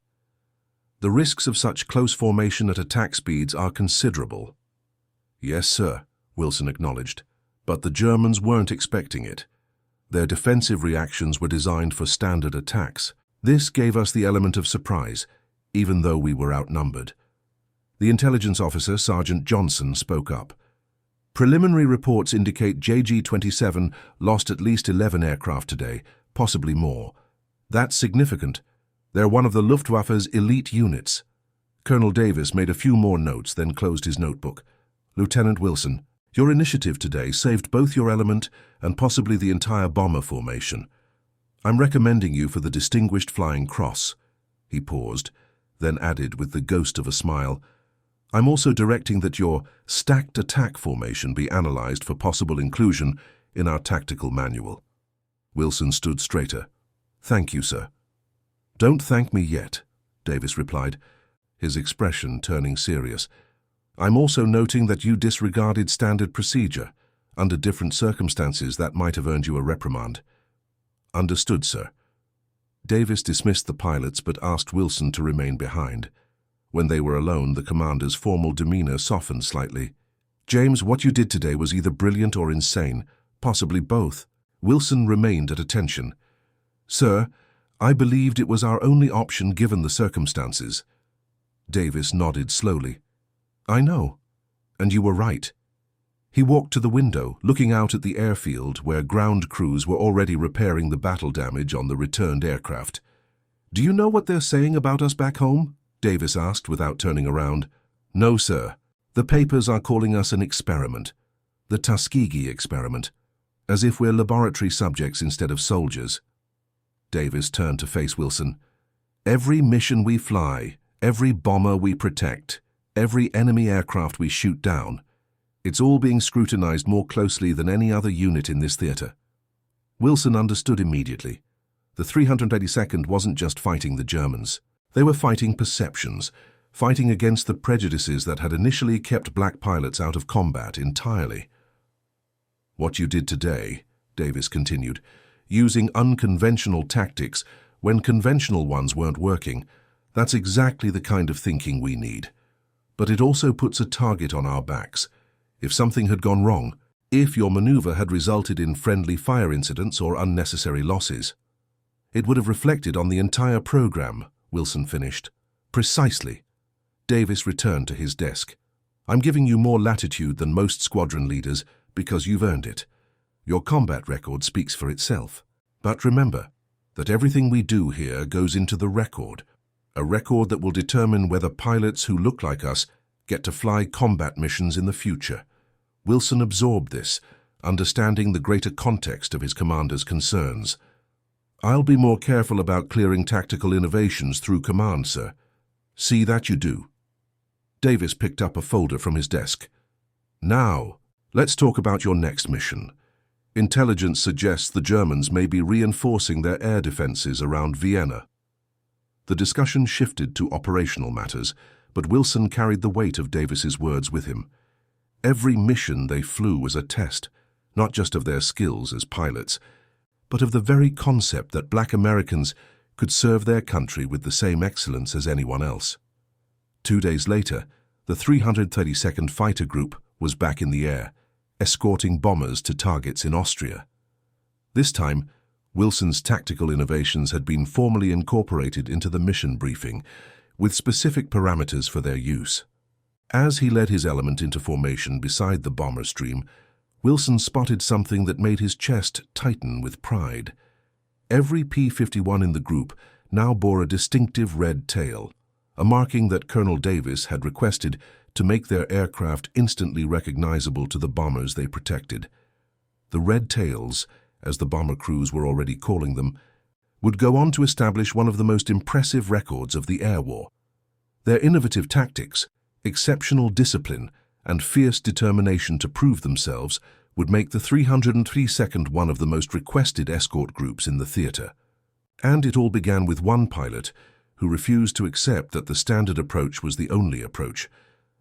The risks of such close formation at attack speeds are considerable. Yes, sir, Wilson acknowledged, but the Germans weren't expecting it. Their defensive reactions were designed for standard attacks. This gave us the element of surprise, even though we were outnumbered. The intelligence officer, Sergeant Johnson, spoke up. Preliminary reports indicate JG-27 lost at least 11 aircraft today, possibly more. That's significant. They're one of the Luftwaffe's elite units. Colonel Davis made a few more notes, then closed his notebook. Lieutenant Wilson, your initiative today saved both your element and possibly the entire bomber formation. I'm recommending you for the Distinguished Flying Cross. He paused, then added with the ghost of a smile, I'm also directing that your stacked attack formation be analyzed for possible inclusion in our tactical manual. Wilson stood straighter. Thank you, sir. Don't thank me yet, Davis replied, his expression turning serious. I'm also noting that you disregarded standard procedure. Under different circumstances, that might have earned you a reprimand. Understood, sir. Davis dismissed the pilots but asked Wilson to remain behind. When they were alone, the commander's formal demeanor softened slightly. James, what you did today was either brilliant or insane, possibly both. Wilson remained at attention. Sir, I believed it was our only option given the circumstances. Davis nodded slowly. I know, and you were right. He walked to the window, looking out at the airfield where ground crews were already repairing the battle damage on the returned aircraft. Do you know what they're saying about us back home? Davis asked without turning around. No, sir. The papers are calling us an experiment. The Tuskegee experiment. As if we're laboratory subjects instead of soldiers. Davis turned to face Wilson. Every mission we fly, every bomber we protect, every enemy aircraft we shoot down, it's all being scrutinized more closely than any other unit in this theater. Wilson understood immediately. The 382nd wasn't just fighting the Germans. They were fighting perceptions, fighting against the prejudices that had initially kept black pilots out of combat entirely. What you did today, Davis continued, using unconventional tactics when conventional ones weren't working, that's exactly the kind of thinking we need. But it also puts a target on our backs. If something had gone wrong, if your maneuver had resulted in friendly fire incidents or unnecessary losses, it would have reflected on the entire program, Wilson finished. Precisely. Davis returned to his desk. I'm giving you more latitude than most squadron leaders because you've earned it. Your combat record speaks for itself. But remember that everything we do here goes into the record, a record that will determine whether pilots who look like us get to fly combat missions in the future. Wilson absorbed this, understanding the greater context of his commander's concerns. I'll be more careful about clearing tactical innovations through command, sir. See that you do." Davis picked up a folder from his desk. "Now, let's talk about your next mission. Intelligence suggests the Germans may be reinforcing their air defenses around Vienna." The discussion shifted to operational matters, but Wilson carried the weight of Davis's words with him. Every mission they flew was a test, not just of their skills as pilots, but of the very concept that black Americans could serve their country with the same excellence as anyone else. 2 days later, the 332nd Fighter Group was back in the air, escorting bombers to targets in Austria. This time, Wilson's tactical innovations had been formally incorporated into the mission briefing, with specific parameters for their use. As he led his element into formation beside the bomber stream, Wilson spotted something that made his chest tighten with pride. Every P-51 in the group now bore a distinctive red tail, a marking that Colonel Davis had requested to make their aircraft instantly recognizable to the bombers they protected. The red tails, as the bomber crews were already calling them, would go on to establish one of the most impressive records of the air war. Their innovative tactics, exceptional discipline, and fierce determination to prove themselves would make the 332nd one of the most requested escort groups in the theater. And it all began with one pilot who refused to accept that the standard approach was the only approach,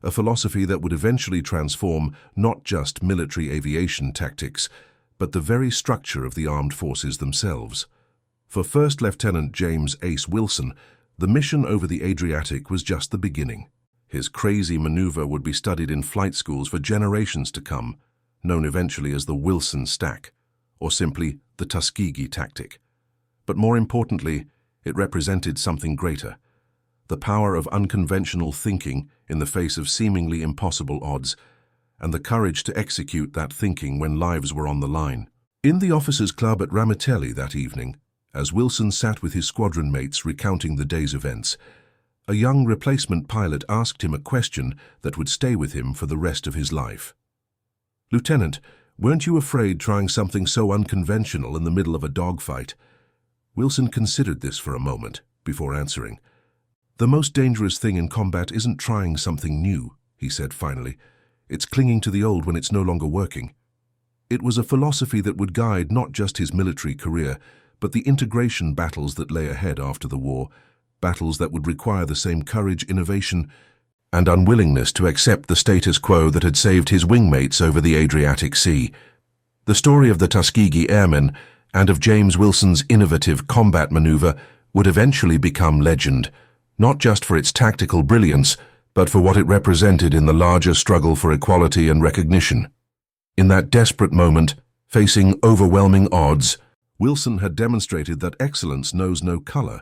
a philosophy that would eventually transform not just military aviation tactics, but the very structure of the armed forces themselves. For First Lieutenant James Ace Wilson, the mission over the Adriatic was just the beginning. His crazy maneuver would be studied in flight schools for generations to come, known eventually as the Wilson Stack, or simply the Tuskegee tactic. But more importantly, it represented something greater: the power of unconventional thinking in the face of seemingly impossible odds, and the courage to execute that thinking when lives were on the line. In the officers' club at Ramitelli that evening, as Wilson sat with his squadron mates recounting the day's events, a young replacement pilot asked him a question that would stay with him for the rest of his life. "Lieutenant, weren't you afraid trying something so unconventional in the middle of a dogfight?" Wilson considered this for a moment before answering. "The most dangerous thing in combat isn't trying something new," he said finally. "It's clinging to the old when it's no longer working." It was a philosophy that would guide not just his military career, but the integration battles that lay ahead after the war, battles that would require the same courage, innovation, and unwillingness to accept the status quo that had saved his wingmates over the Adriatic Sea. The story of the Tuskegee Airmen and of James Wilson's innovative combat maneuver would eventually become legend, not just for its tactical brilliance, but for what it represented in the larger struggle for equality and recognition. In that desperate moment, facing overwhelming odds, Wilson had demonstrated that excellence knows no color,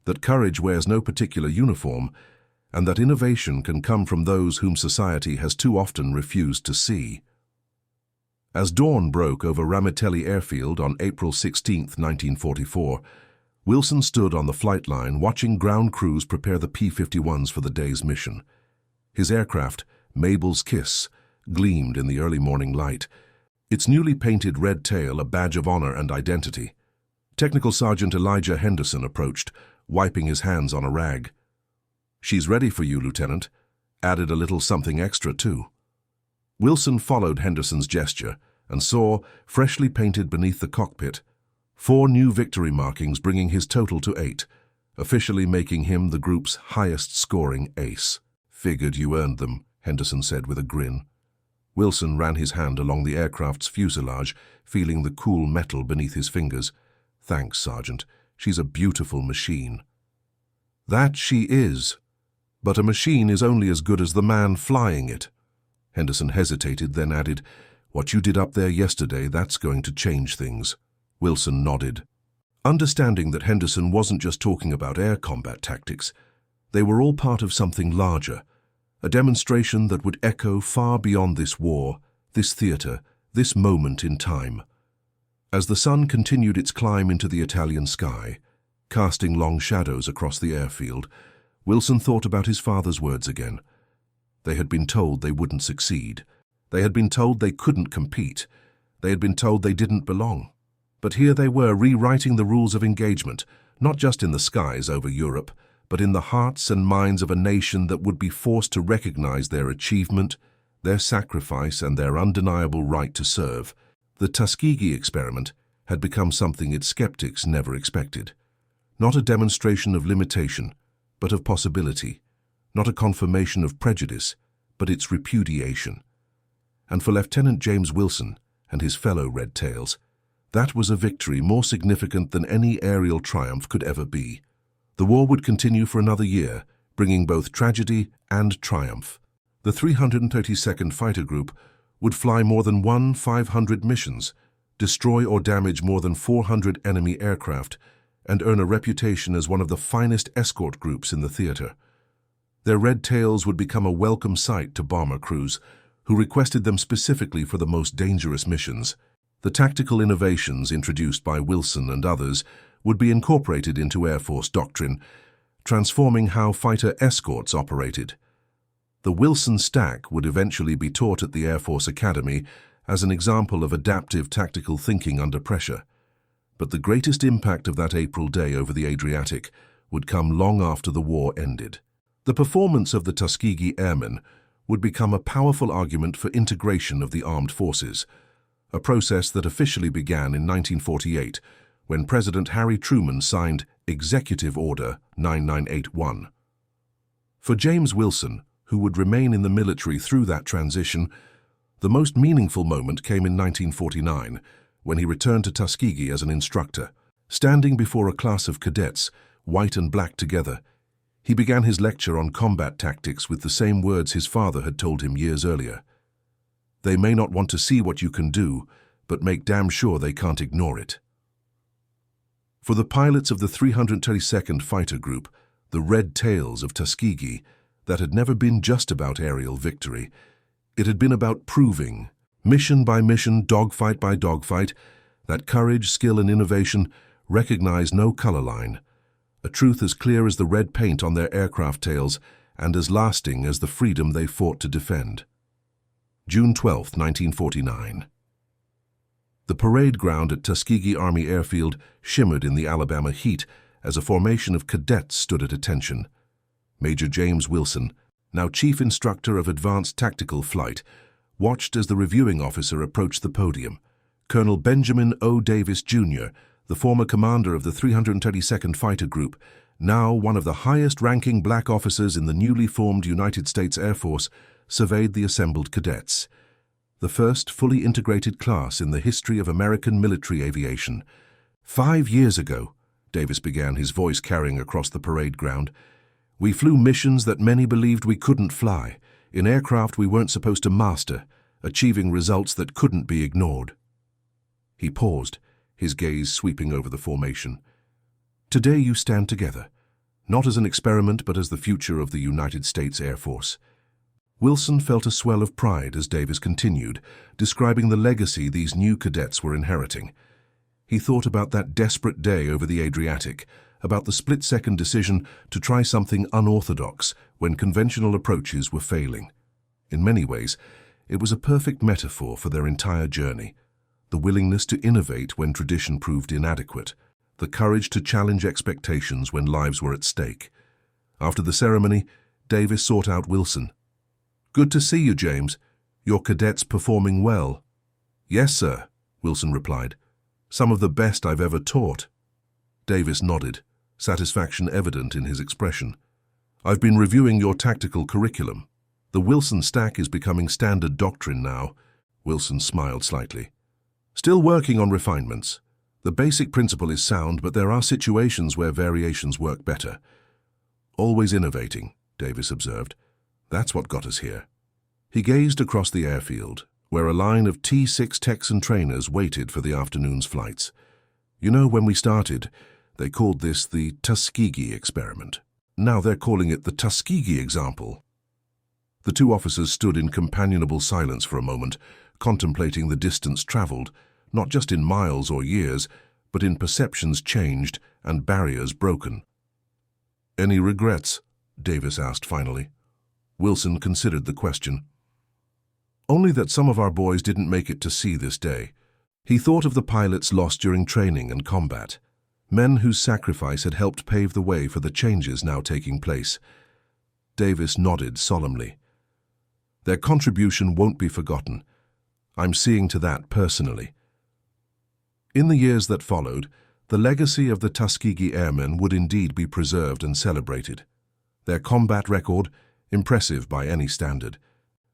that courage wears no particular uniform, and that innovation can come from those whom society has too often refused to see. As dawn broke over Ramitelli Airfield on April 16, 1944, Wilson stood on the flight line watching ground crews prepare the P-51s for the day's mission. His aircraft, Mabel's Kiss, gleamed in the early morning light, its newly painted red tail a badge of honor and identity. Technical Sergeant Elijah Henderson approached, wiping his hands on a rag. "She's ready for you, Lieutenant. Added a little something extra, too." Wilson followed Henderson's gesture and saw, freshly painted beneath the cockpit, 4 new victory markings, bringing his total to 8, officially making him the group's highest-scoring ace. "Figured you earned them," Henderson said with a grin. Wilson ran his hand along the aircraft's fuselage, feeling the cool metal beneath his fingers. "Thanks, Sergeant. She's a beautiful machine." "That she is. But a machine is only as good as the man flying it." Henderson hesitated, then added, "What you did up there yesterday, that's going to change things." Wilson nodded. Understanding that Henderson wasn't just talking about air combat tactics, they were all part of something larger, a demonstration that would echo far beyond this war, this theater, this moment in time. As the sun continued its climb into the Italian sky, casting long shadows across the airfield, Wilson thought about his father's words again. They had been told they wouldn't succeed. They had been told they couldn't compete. They had been told they didn't belong. But here they were rewriting the rules of engagement, not just in the skies over Europe, but in the hearts and minds of a nation that would be forced to recognize their achievement, their sacrifice, and their undeniable right to serve. The Tuskegee experiment had become something its skeptics never expected. Not a demonstration of limitation, but of possibility. Not a confirmation of prejudice, but its repudiation. And for Lieutenant James Wilson and his fellow Red Tails, that was a victory more significant than any aerial triumph could ever be. The war would continue for another year, bringing both tragedy and triumph. The 332nd Fighter Group would fly more than 500 missions, destroy or damage more than 400 enemy aircraft, and earn a reputation as one of the finest escort groups in the theater. Their red tails would become a welcome sight to bomber crews, who requested them specifically for the most dangerous missions. The tactical innovations introduced by Wilson and others would be incorporated into Air Force doctrine, transforming how fighter escorts operated. The Wilson stack would eventually be taught at the Air Force Academy as an example of adaptive tactical thinking under pressure. But the greatest impact of that April day over the Adriatic would come long after the war ended. The performance of the Tuskegee Airmen would become a powerful argument for integration of the armed forces, a process that officially began in 1948 when President Harry Truman signed Executive Order 9981. For James Wilson, who would remain in the military through that transition, the most meaningful moment came in 1949, when he returned to Tuskegee as an instructor. Standing before a class of cadets, white and black together, he began his lecture on combat tactics with the same words his father had told him years earlier. They may not want to see what you can do, but make damn sure they can't ignore it. For the pilots of the 332nd Fighter Group, the Red Tails of Tuskegee, that had never been just about aerial victory. It had been about proving, mission by mission, dogfight by dogfight, that courage, skill, and innovation recognize no color line, a truth as clear as the red paint on their aircraft tails and as lasting as the freedom they fought to defend. June 12, 1949. The parade ground at Tuskegee Army Airfield shimmered in the Alabama heat as a formation of cadets stood at attention. Major James Wilson, now Chief Instructor of Advanced Tactical Flight, watched as the reviewing officer approached the podium. Colonel Benjamin O. Davis, Jr., the former commander of the 332nd Fighter Group, now one of the highest-ranking black officers in the newly formed United States Air Force, surveyed the assembled cadets. The first fully integrated class in the history of American military aviation. 5 years ago, Davis began, his voice carrying across the parade ground, we flew missions that many believed we couldn't fly, in aircraft we weren't supposed to master, achieving results that couldn't be ignored. He paused, his gaze sweeping over the formation. Today you stand together, not as an experiment but as the future of the United States Air Force. Wilson felt a swell of pride as Davis continued, describing the legacy these new cadets were inheriting. He thought about that desperate day over the Adriatic, about the split-second decision to try something unorthodox when conventional approaches were failing. In many ways, it was a perfect metaphor for their entire journey. The willingness to innovate when tradition proved inadequate, the courage to challenge expectations when lives were at stake. After the ceremony, Davis sought out Wilson. Good to see you, James. Your cadets performing well. Yes, sir, Wilson replied. Some of the best I've ever taught. Davis nodded, satisfaction evident in his expression. I've been reviewing your tactical curriculum. The Wilson stack is becoming standard doctrine now. Wilson smiled slightly. Still working on refinements. The basic principle is sound, but there are situations where variations work better. Always innovating, Davis observed. That's what got us here. He gazed across the airfield, where a line of T-6 Texan trainers waited for the afternoon's flights. You know, when we started, they called this the Tuskegee experiment. Now they're calling it the Tuskegee example. The two officers stood in companionable silence for a moment, contemplating the distance traveled, not just in miles or years, but in perceptions changed and barriers broken. Any regrets? Davis asked finally. Wilson considered the question. Only that some of our boys didn't make it to see this day. He thought of the pilots lost during training and combat, men whose sacrifice had helped pave the way for the changes now taking place. Davis nodded solemnly. Their contribution won't be forgotten. I'm seeing to that personally. In the years that followed, the legacy of the Tuskegee Airmen would indeed be preserved and celebrated. Their combat record, impressive by any standard,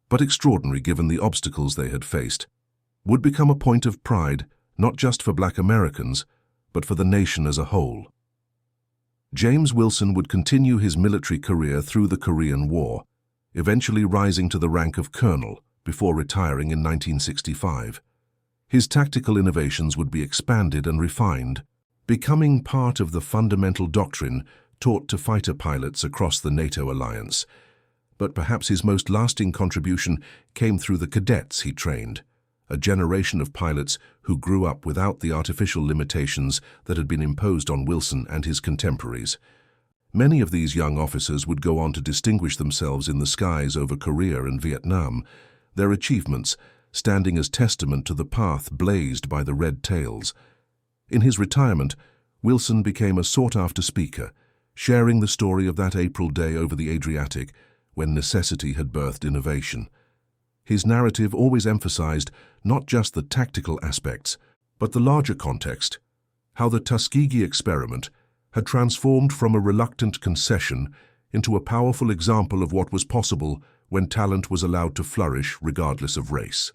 but extraordinary given the obstacles they had faced, would become a point of pride not just for Black Americans, but for the nation as a whole. James Wilson would continue his military career through the Korean War, eventually rising to the rank of colonel before retiring in 1965. His tactical innovations would be expanded and refined, becoming part of the fundamental doctrine taught to fighter pilots across the NATO alliance. But perhaps his most lasting contribution came through the cadets he trained, a generation of pilots who grew up without the artificial limitations that had been imposed on Wilson and his contemporaries. Many of these young officers would go on to distinguish themselves in the skies over Korea and Vietnam, their achievements standing as testament to the path blazed by the Red Tails. In his retirement, Wilson became a sought-after speaker, sharing the story of that April day over the Adriatic when necessity had birthed innovation. His narrative always emphasized not just the tactical aspects, but the larger context, how the Tuskegee experiment had transformed from a reluctant concession into a powerful example of what was possible when talent was allowed to flourish regardless of race.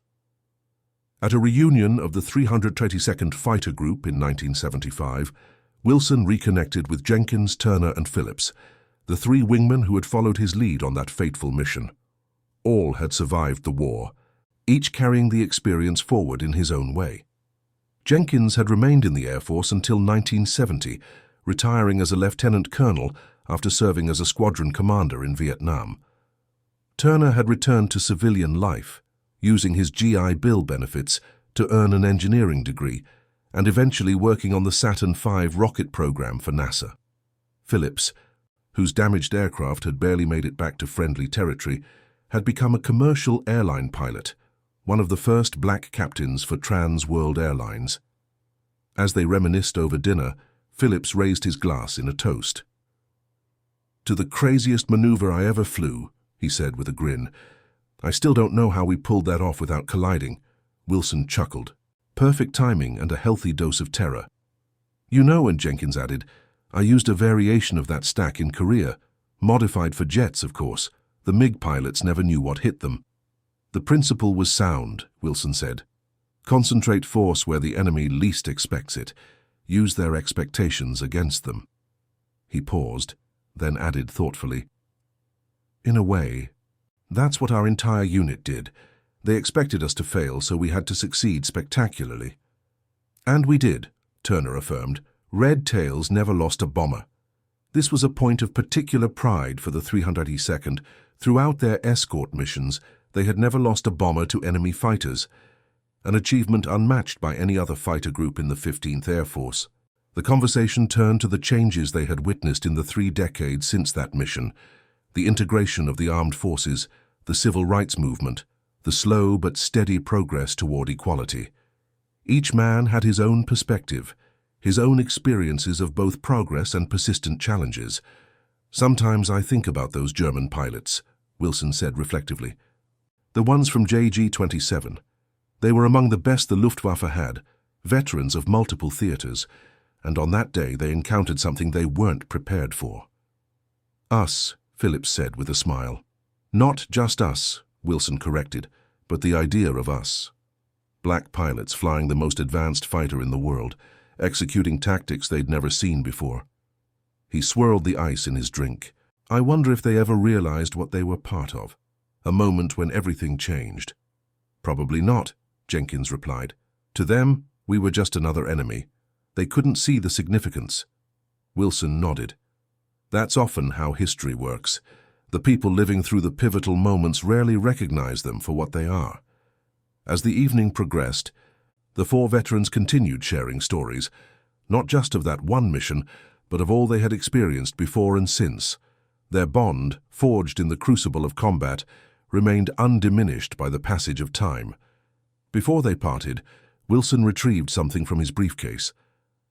At a reunion of the 322nd Fighter Group in 1975, Wilson reconnected with Jenkins, Turner, and Phillips, the three wingmen who had followed his lead on that fateful mission. All had survived the war, each carrying the experience forward in his own way. Jenkins had remained in the Air Force until 1970, retiring as a lieutenant colonel after serving as a squadron commander in Vietnam. Turner had returned to civilian life, using his GI Bill benefits to earn an engineering degree and eventually working on the Saturn V rocket program for NASA. Phillips, whose damaged aircraft had barely made it back to friendly territory, had become a commercial airline pilot, one of the first black captains for Trans World Airlines. As they reminisced over dinner, Phillips raised his glass in a toast. "To the craziest maneuver I ever flew," he said with a grin. "I still don't know how we pulled that off without colliding." Wilson chuckled. Perfect timing and a healthy dose of terror. "You know," and Jenkins added, "I used a variation of that stack in Korea, modified for jets, of course. The MiG pilots never knew what hit them." "The principle was sound," Wilson said. "Concentrate force where the enemy least expects it. Use their expectations against them." He paused, then added thoughtfully, "In a way, that's what our entire unit did. They expected us to fail, so we had to succeed spectacularly." "And we did," Turner affirmed. "Red Tails never lost a bomber." This was a point of particular pride for the 382nd. Throughout their escort missions, they had never lost a bomber to enemy fighters, an achievement unmatched by any other fighter group in the 15th Air Force. The conversation turned to the changes they had witnessed in the 3 decades since that mission, the integration of the armed forces, the civil rights movement, the slow but steady progress toward equality. Each man had his own perspective, his own experiences of both progress and persistent challenges. "Sometimes I think about those German pilots," Wilson said reflectively. "The ones from JG-27. They were among the best the Luftwaffe had, veterans of multiple theaters, and on that day they encountered something they weren't prepared for." "Us," Phillips said with a smile. "Not just us," Wilson corrected, "but the idea of us. Black pilots flying the most advanced fighter in the world, executing tactics they'd never seen before." He swirled the ice in his drink. "I wonder if they ever realized what they were part of, a moment when everything changed." "Probably not," Jenkins replied. "To them, we were just another enemy. They couldn't see the significance." Wilson nodded. "That's often how history works. The people living through the pivotal moments rarely recognize them for what they are." As the evening progressed, the 4 veterans continued sharing stories, not just of that one mission, but of all they had experienced before and since. Their bond, forged in the crucible of combat, remained undiminished by the passage of time. Before they parted, Wilson retrieved something from his briefcase,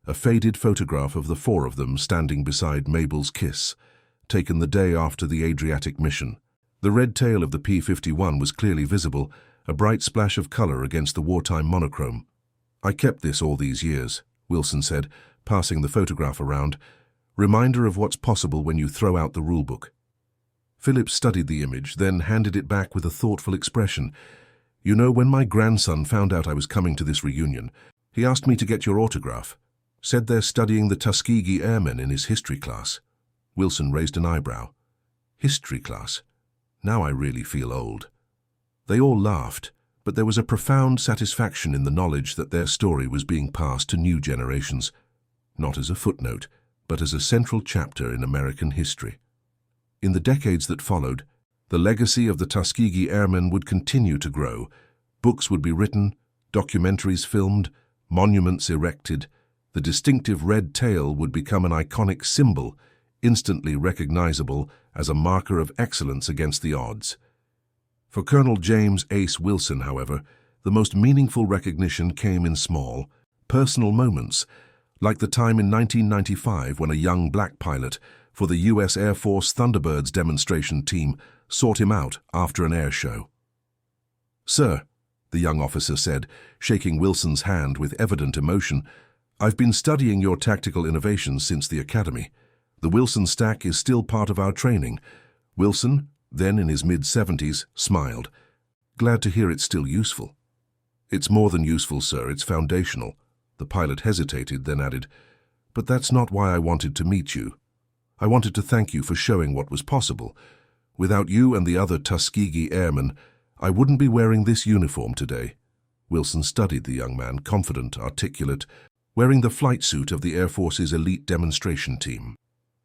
a faded photograph of the four of them standing beside Mabel's kiss, taken the day after the Adriatic mission. The red tail of the P-51 was clearly visible, a bright splash of color against the wartime monochrome. "I kept this all these years," Wilson said, passing the photograph around. "Reminder of what's possible when you throw out the rulebook." Phillips studied the image, then handed it back with a thoughtful expression. "You know, when my grandson found out I was coming to this reunion, he asked me to get your autograph. Said they're studying the Tuskegee Airmen in his history class." Wilson raised an eyebrow. "History class? Now I really feel old." They all laughed, but there was a profound satisfaction in the knowledge that their story was being passed to new generations, not as a footnote, but as a central chapter in American history. In the decades that followed, the legacy of the Tuskegee Airmen would continue to grow. Books would be written, documentaries filmed, monuments erected. The distinctive red tail would become an iconic symbol, instantly recognizable as a marker of excellence against the odds. For Colonel James Ace Wilson, however, the most meaningful recognition came in small, personal moments, like the time in 1995 when a young black pilot for the U.S. Air Force Thunderbirds demonstration team sought him out after an air show. "Sir," the young officer said, shaking Wilson's hand with evident emotion, "I've been studying your tactical innovations since the academy. The Wilson stack is still part of our training." Wilson, then in his mid-70s, smiled. "Glad to hear it's still useful." "It's more than useful, sir, it's foundational." The pilot hesitated, then added, "But that's not why I wanted to meet you. I wanted to thank you for showing what was possible. Without you and the other Tuskegee Airmen, I wouldn't be wearing this uniform today." Wilson studied the young man, confident, articulate, wearing the flight suit of the Air Force's elite demonstration team.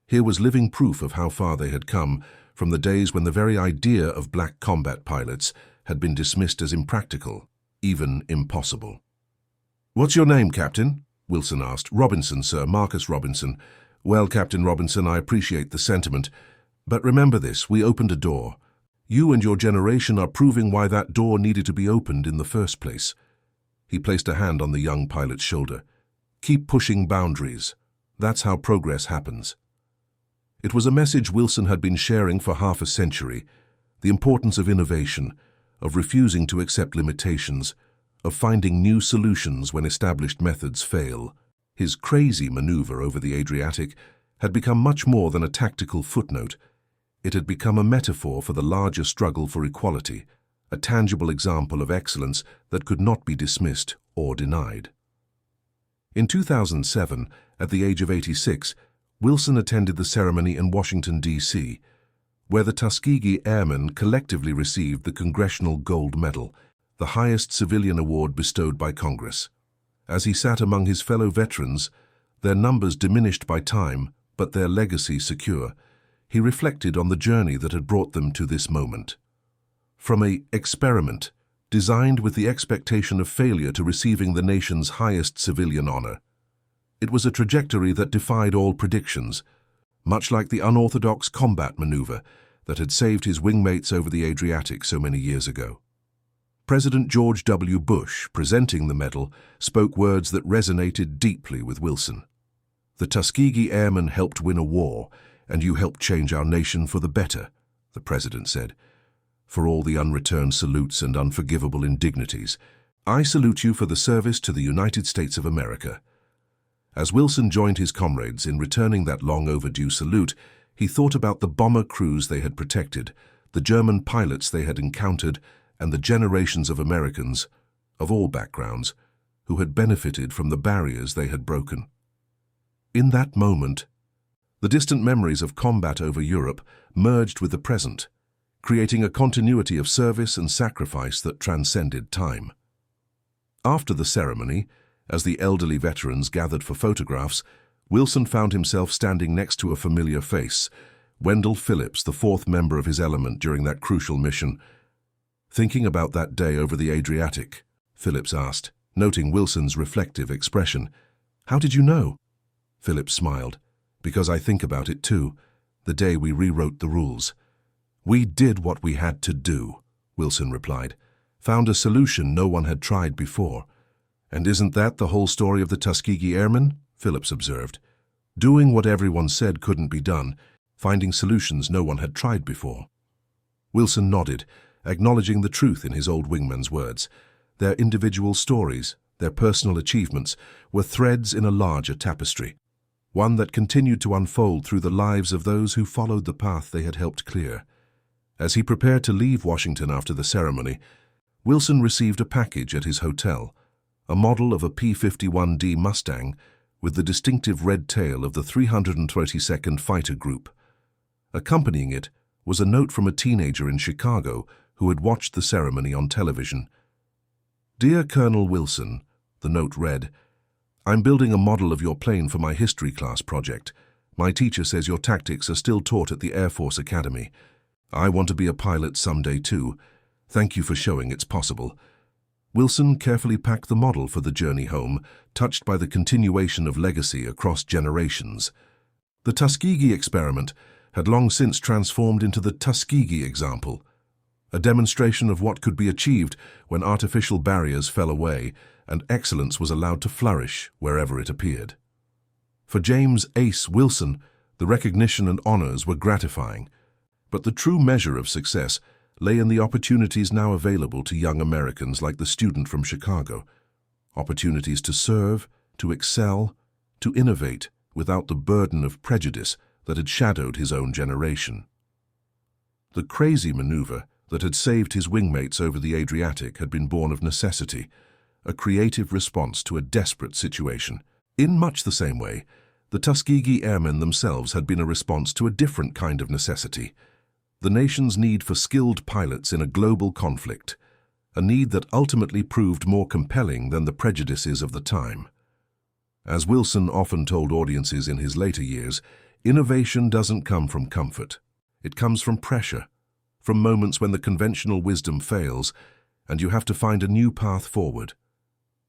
Here was living proof of how far they had come from the days when the very idea of black combat pilots had been dismissed as impractical, even impossible. "What's your name, Captain?" Wilson asked. "Robinson, sir, Marcus Robinson." "Well, Captain Robinson, I appreciate the sentiment. But remember this, we opened a door. You and your generation are proving why that door needed to be opened in the first place." He placed a hand on the young pilot's shoulder. "Keep pushing boundaries. That's how progress happens." It was a message Wilson had been sharing for half a century, the importance of innovation, of refusing to accept limitations, of finding new solutions when established methods fail. His crazy maneuver over the Adriatic had become much more than a tactical footnote. It had become a metaphor for the larger struggle for equality, a tangible example of excellence that could not be dismissed or denied. In 2007, at the age of 86, Wilson attended the ceremony in Washington, D.C., where the Tuskegee Airmen collectively received the Congressional Gold Medal, the highest civilian award bestowed by Congress. As he sat among his fellow veterans, their numbers diminished by time, but their legacy secure, he reflected on the journey that had brought them to this moment. From an experiment, designed with the expectation of failure to receiving the nation's highest civilian honor, it was a trajectory that defied all predictions, much like the unorthodox combat maneuver that had saved his wingmates over the Adriatic so many years ago. President George W. Bush, presenting the medal, spoke words that resonated deeply with Wilson. "The Tuskegee Airmen helped win a war, and you helped change our nation for the better," the president said. "For all the unreturned salutes and unforgivable indignities, I salute you for the service to the United States of America." As Wilson joined his comrades in returning that long-overdue salute, he thought about the bomber crews they had protected, the German pilots they had encountered, and the generations of Americans, of all backgrounds, who had benefited from the barriers they had broken. In that moment, the distant memories of combat over Europe merged with the present, creating a continuity of service and sacrifice that transcended time. After the ceremony, as the elderly veterans gathered for photographs, Wilson found himself standing next to a familiar face, Wendell Phillips, the fourth member of his element during that crucial mission. "Thinking about that day over the Adriatic?" Phillips asked, noting Wilson's reflective expression. "How did you know?" Phillips smiled. "Because I think about it too, the day we rewrote the rules." "We did what we had to do," Wilson replied. "Found a solution no one had tried before. "And isn't that the whole story of the Tuskegee Airmen?" Phillips observed. "Doing what everyone said couldn't be done, finding solutions no one had tried before." Wilson nodded, acknowledging the truth in his old wingman's words. Their individual stories, their personal achievements, were threads in a larger tapestry, one that continued to unfold through the lives of those who followed the path they had helped clear. As he prepared to leave Washington after the ceremony, Wilson received a package at his hotel, a model of a P-51D Mustang with the distinctive red tail of the 322nd Fighter Group. Accompanying it was a note from a teenager in Chicago who had watched the ceremony on television. "Dear Colonel Wilson," the note read, "I'm building a model of your plane for my history class project. My teacher says your tactics are still taught at the Air Force Academy. I want to be a pilot someday too. Thank you for showing it's possible." Wilson carefully packed the model for the journey home, touched by the continuation of legacy across generations. The Tuskegee experiment had long since transformed into the Tuskegee example, a demonstration of what could be achieved when artificial barriers fell away and excellence was allowed to flourish wherever it appeared. For James "Ace" Wilson, the recognition and honors were gratifying, but the true measure of success lay in the opportunities now available to young Americans like the student from Chicago. Opportunities to serve, to excel, to innovate without the burden of prejudice that had shadowed his own generation. The crazy maneuver that had saved his wingmates over the Adriatic had been born of necessity, a creative response to a desperate situation. In much the same way, the Tuskegee Airmen themselves had been a response to a different kind of necessity, the nation's need for skilled pilots in a global conflict, a need that ultimately proved more compelling than the prejudices of the time. As Wilson often told audiences in his later years, innovation doesn't come from comfort. It comes from pressure, from moments when the conventional wisdom fails and you have to find a new path forward.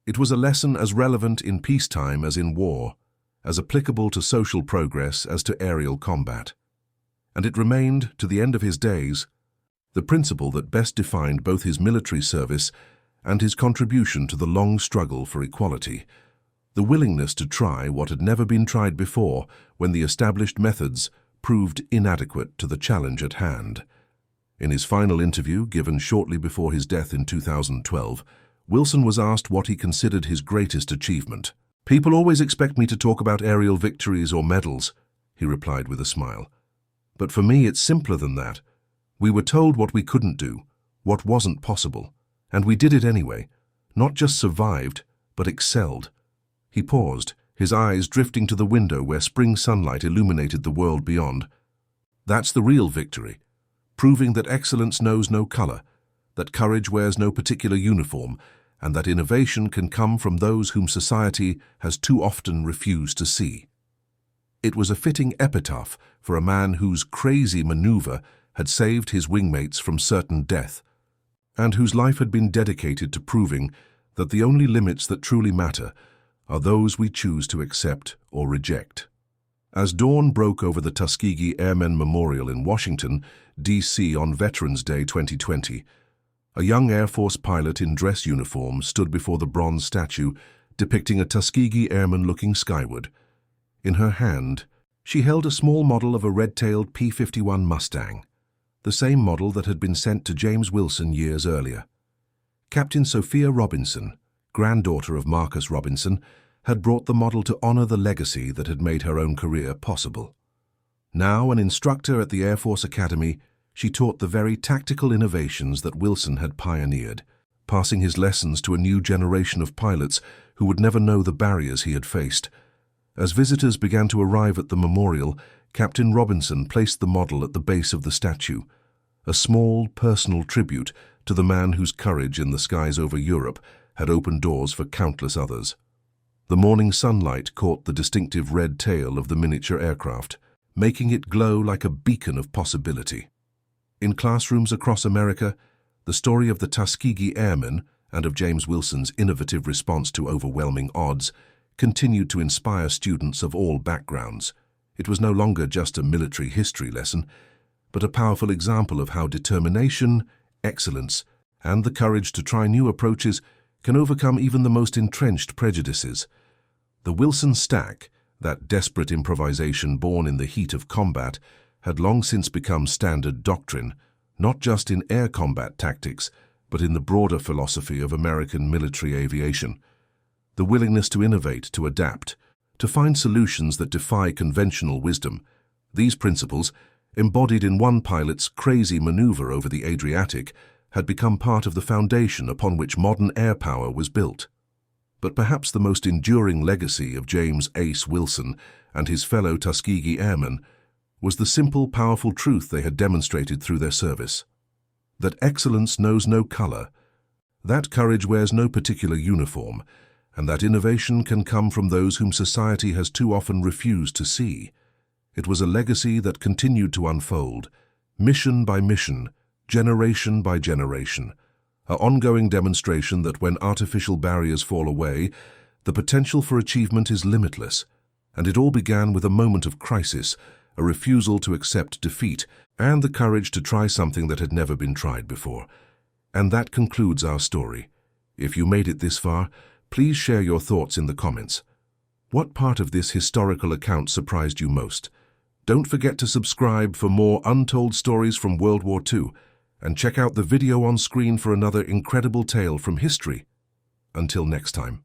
It was a lesson as relevant in peacetime as in war, as applicable to social progress as to aerial combat. And it remained, to the end of his days, the principle that best defined both his military service and his contribution to the long struggle for equality, the willingness to try what had never been tried before when the established methods proved inadequate to the challenge at hand. In his final interview, given shortly before his death in 2012, Wilson was asked what he considered his greatest achievement. "People always expect me to talk about aerial victories or medals," he replied with a smile. "But for me, it's simpler than that. We were told what we couldn't do, what wasn't possible, and we did it anyway, not just survived, but excelled." He paused, his eyes drifting to the window where spring sunlight illuminated the world beyond. "That's the real victory, proving that excellence knows no color, that courage wears no particular uniform, and that innovation can come from those whom society has too often refused to see." It was a fitting epitaph for a man whose crazy maneuver had saved his wingmates from certain death, and whose life had been dedicated to proving that the only limits that truly matter are those we choose to accept or reject. As dawn broke over the Tuskegee Airmen Memorial in Washington, D.C. on Veterans Day 2020, a young Air Force pilot in dress uniform stood before the bronze statue depicting a Tuskegee Airman looking skyward. In her hand, she held a small model of a red-tailed P-51 Mustang, the same model that had been sent to James Wilson years earlier. Captain Sophia Robinson, granddaughter of Marcus Robinson, had brought the model to honor the legacy that had made her own career possible. Now an instructor at the Air Force Academy, she taught the very tactical innovations that Wilson had pioneered, passing his lessons to a new generation of pilots who would never know the barriers he had faced. As visitors began to arrive at the memorial, Captain Robinson placed the model at the base of the statue, a small, personal tribute to the man whose courage in the skies over Europe had opened doors for countless others. The morning sunlight caught the distinctive red tail of the miniature aircraft, making it glow like a beacon of possibility. In classrooms across America, the story of the Tuskegee Airmen and of James Wilson's innovative response to overwhelming odds continued to inspire students of all backgrounds. It was no longer just a military history lesson, but a powerful example of how determination, excellence, and the courage to try new approaches can overcome even the most entrenched prejudices. The Wilson stack, that desperate improvisation born in the heat of combat, had long since become standard doctrine, not just in air combat tactics, but in the broader philosophy of American military aviation. The willingness to innovate, to adapt, to find solutions that defy conventional wisdom. These principles, embodied in one pilot's crazy maneuver over the Adriatic, had become part of the foundation upon which modern air power was built. But perhaps the most enduring legacy of James "Ace" Wilson and his fellow Tuskegee Airmen was the simple, powerful truth they had demonstrated through their service: that excellence knows no color, that courage wears no particular uniform, and that innovation can come from those whom society has too often refused to see. It was a legacy that continued to unfold, mission by mission, generation by generation, an ongoing demonstration that when artificial barriers fall away, the potential for achievement is limitless. And it all began with a moment of crisis, a refusal to accept defeat, and the courage to try something that had never been tried before. And that concludes our story. If you made it this far, please share your thoughts in the comments. What part of this historical account surprised you most? Don't forget to subscribe for more untold stories from World War II, and check out the video on screen for another incredible tale from history. Until next time.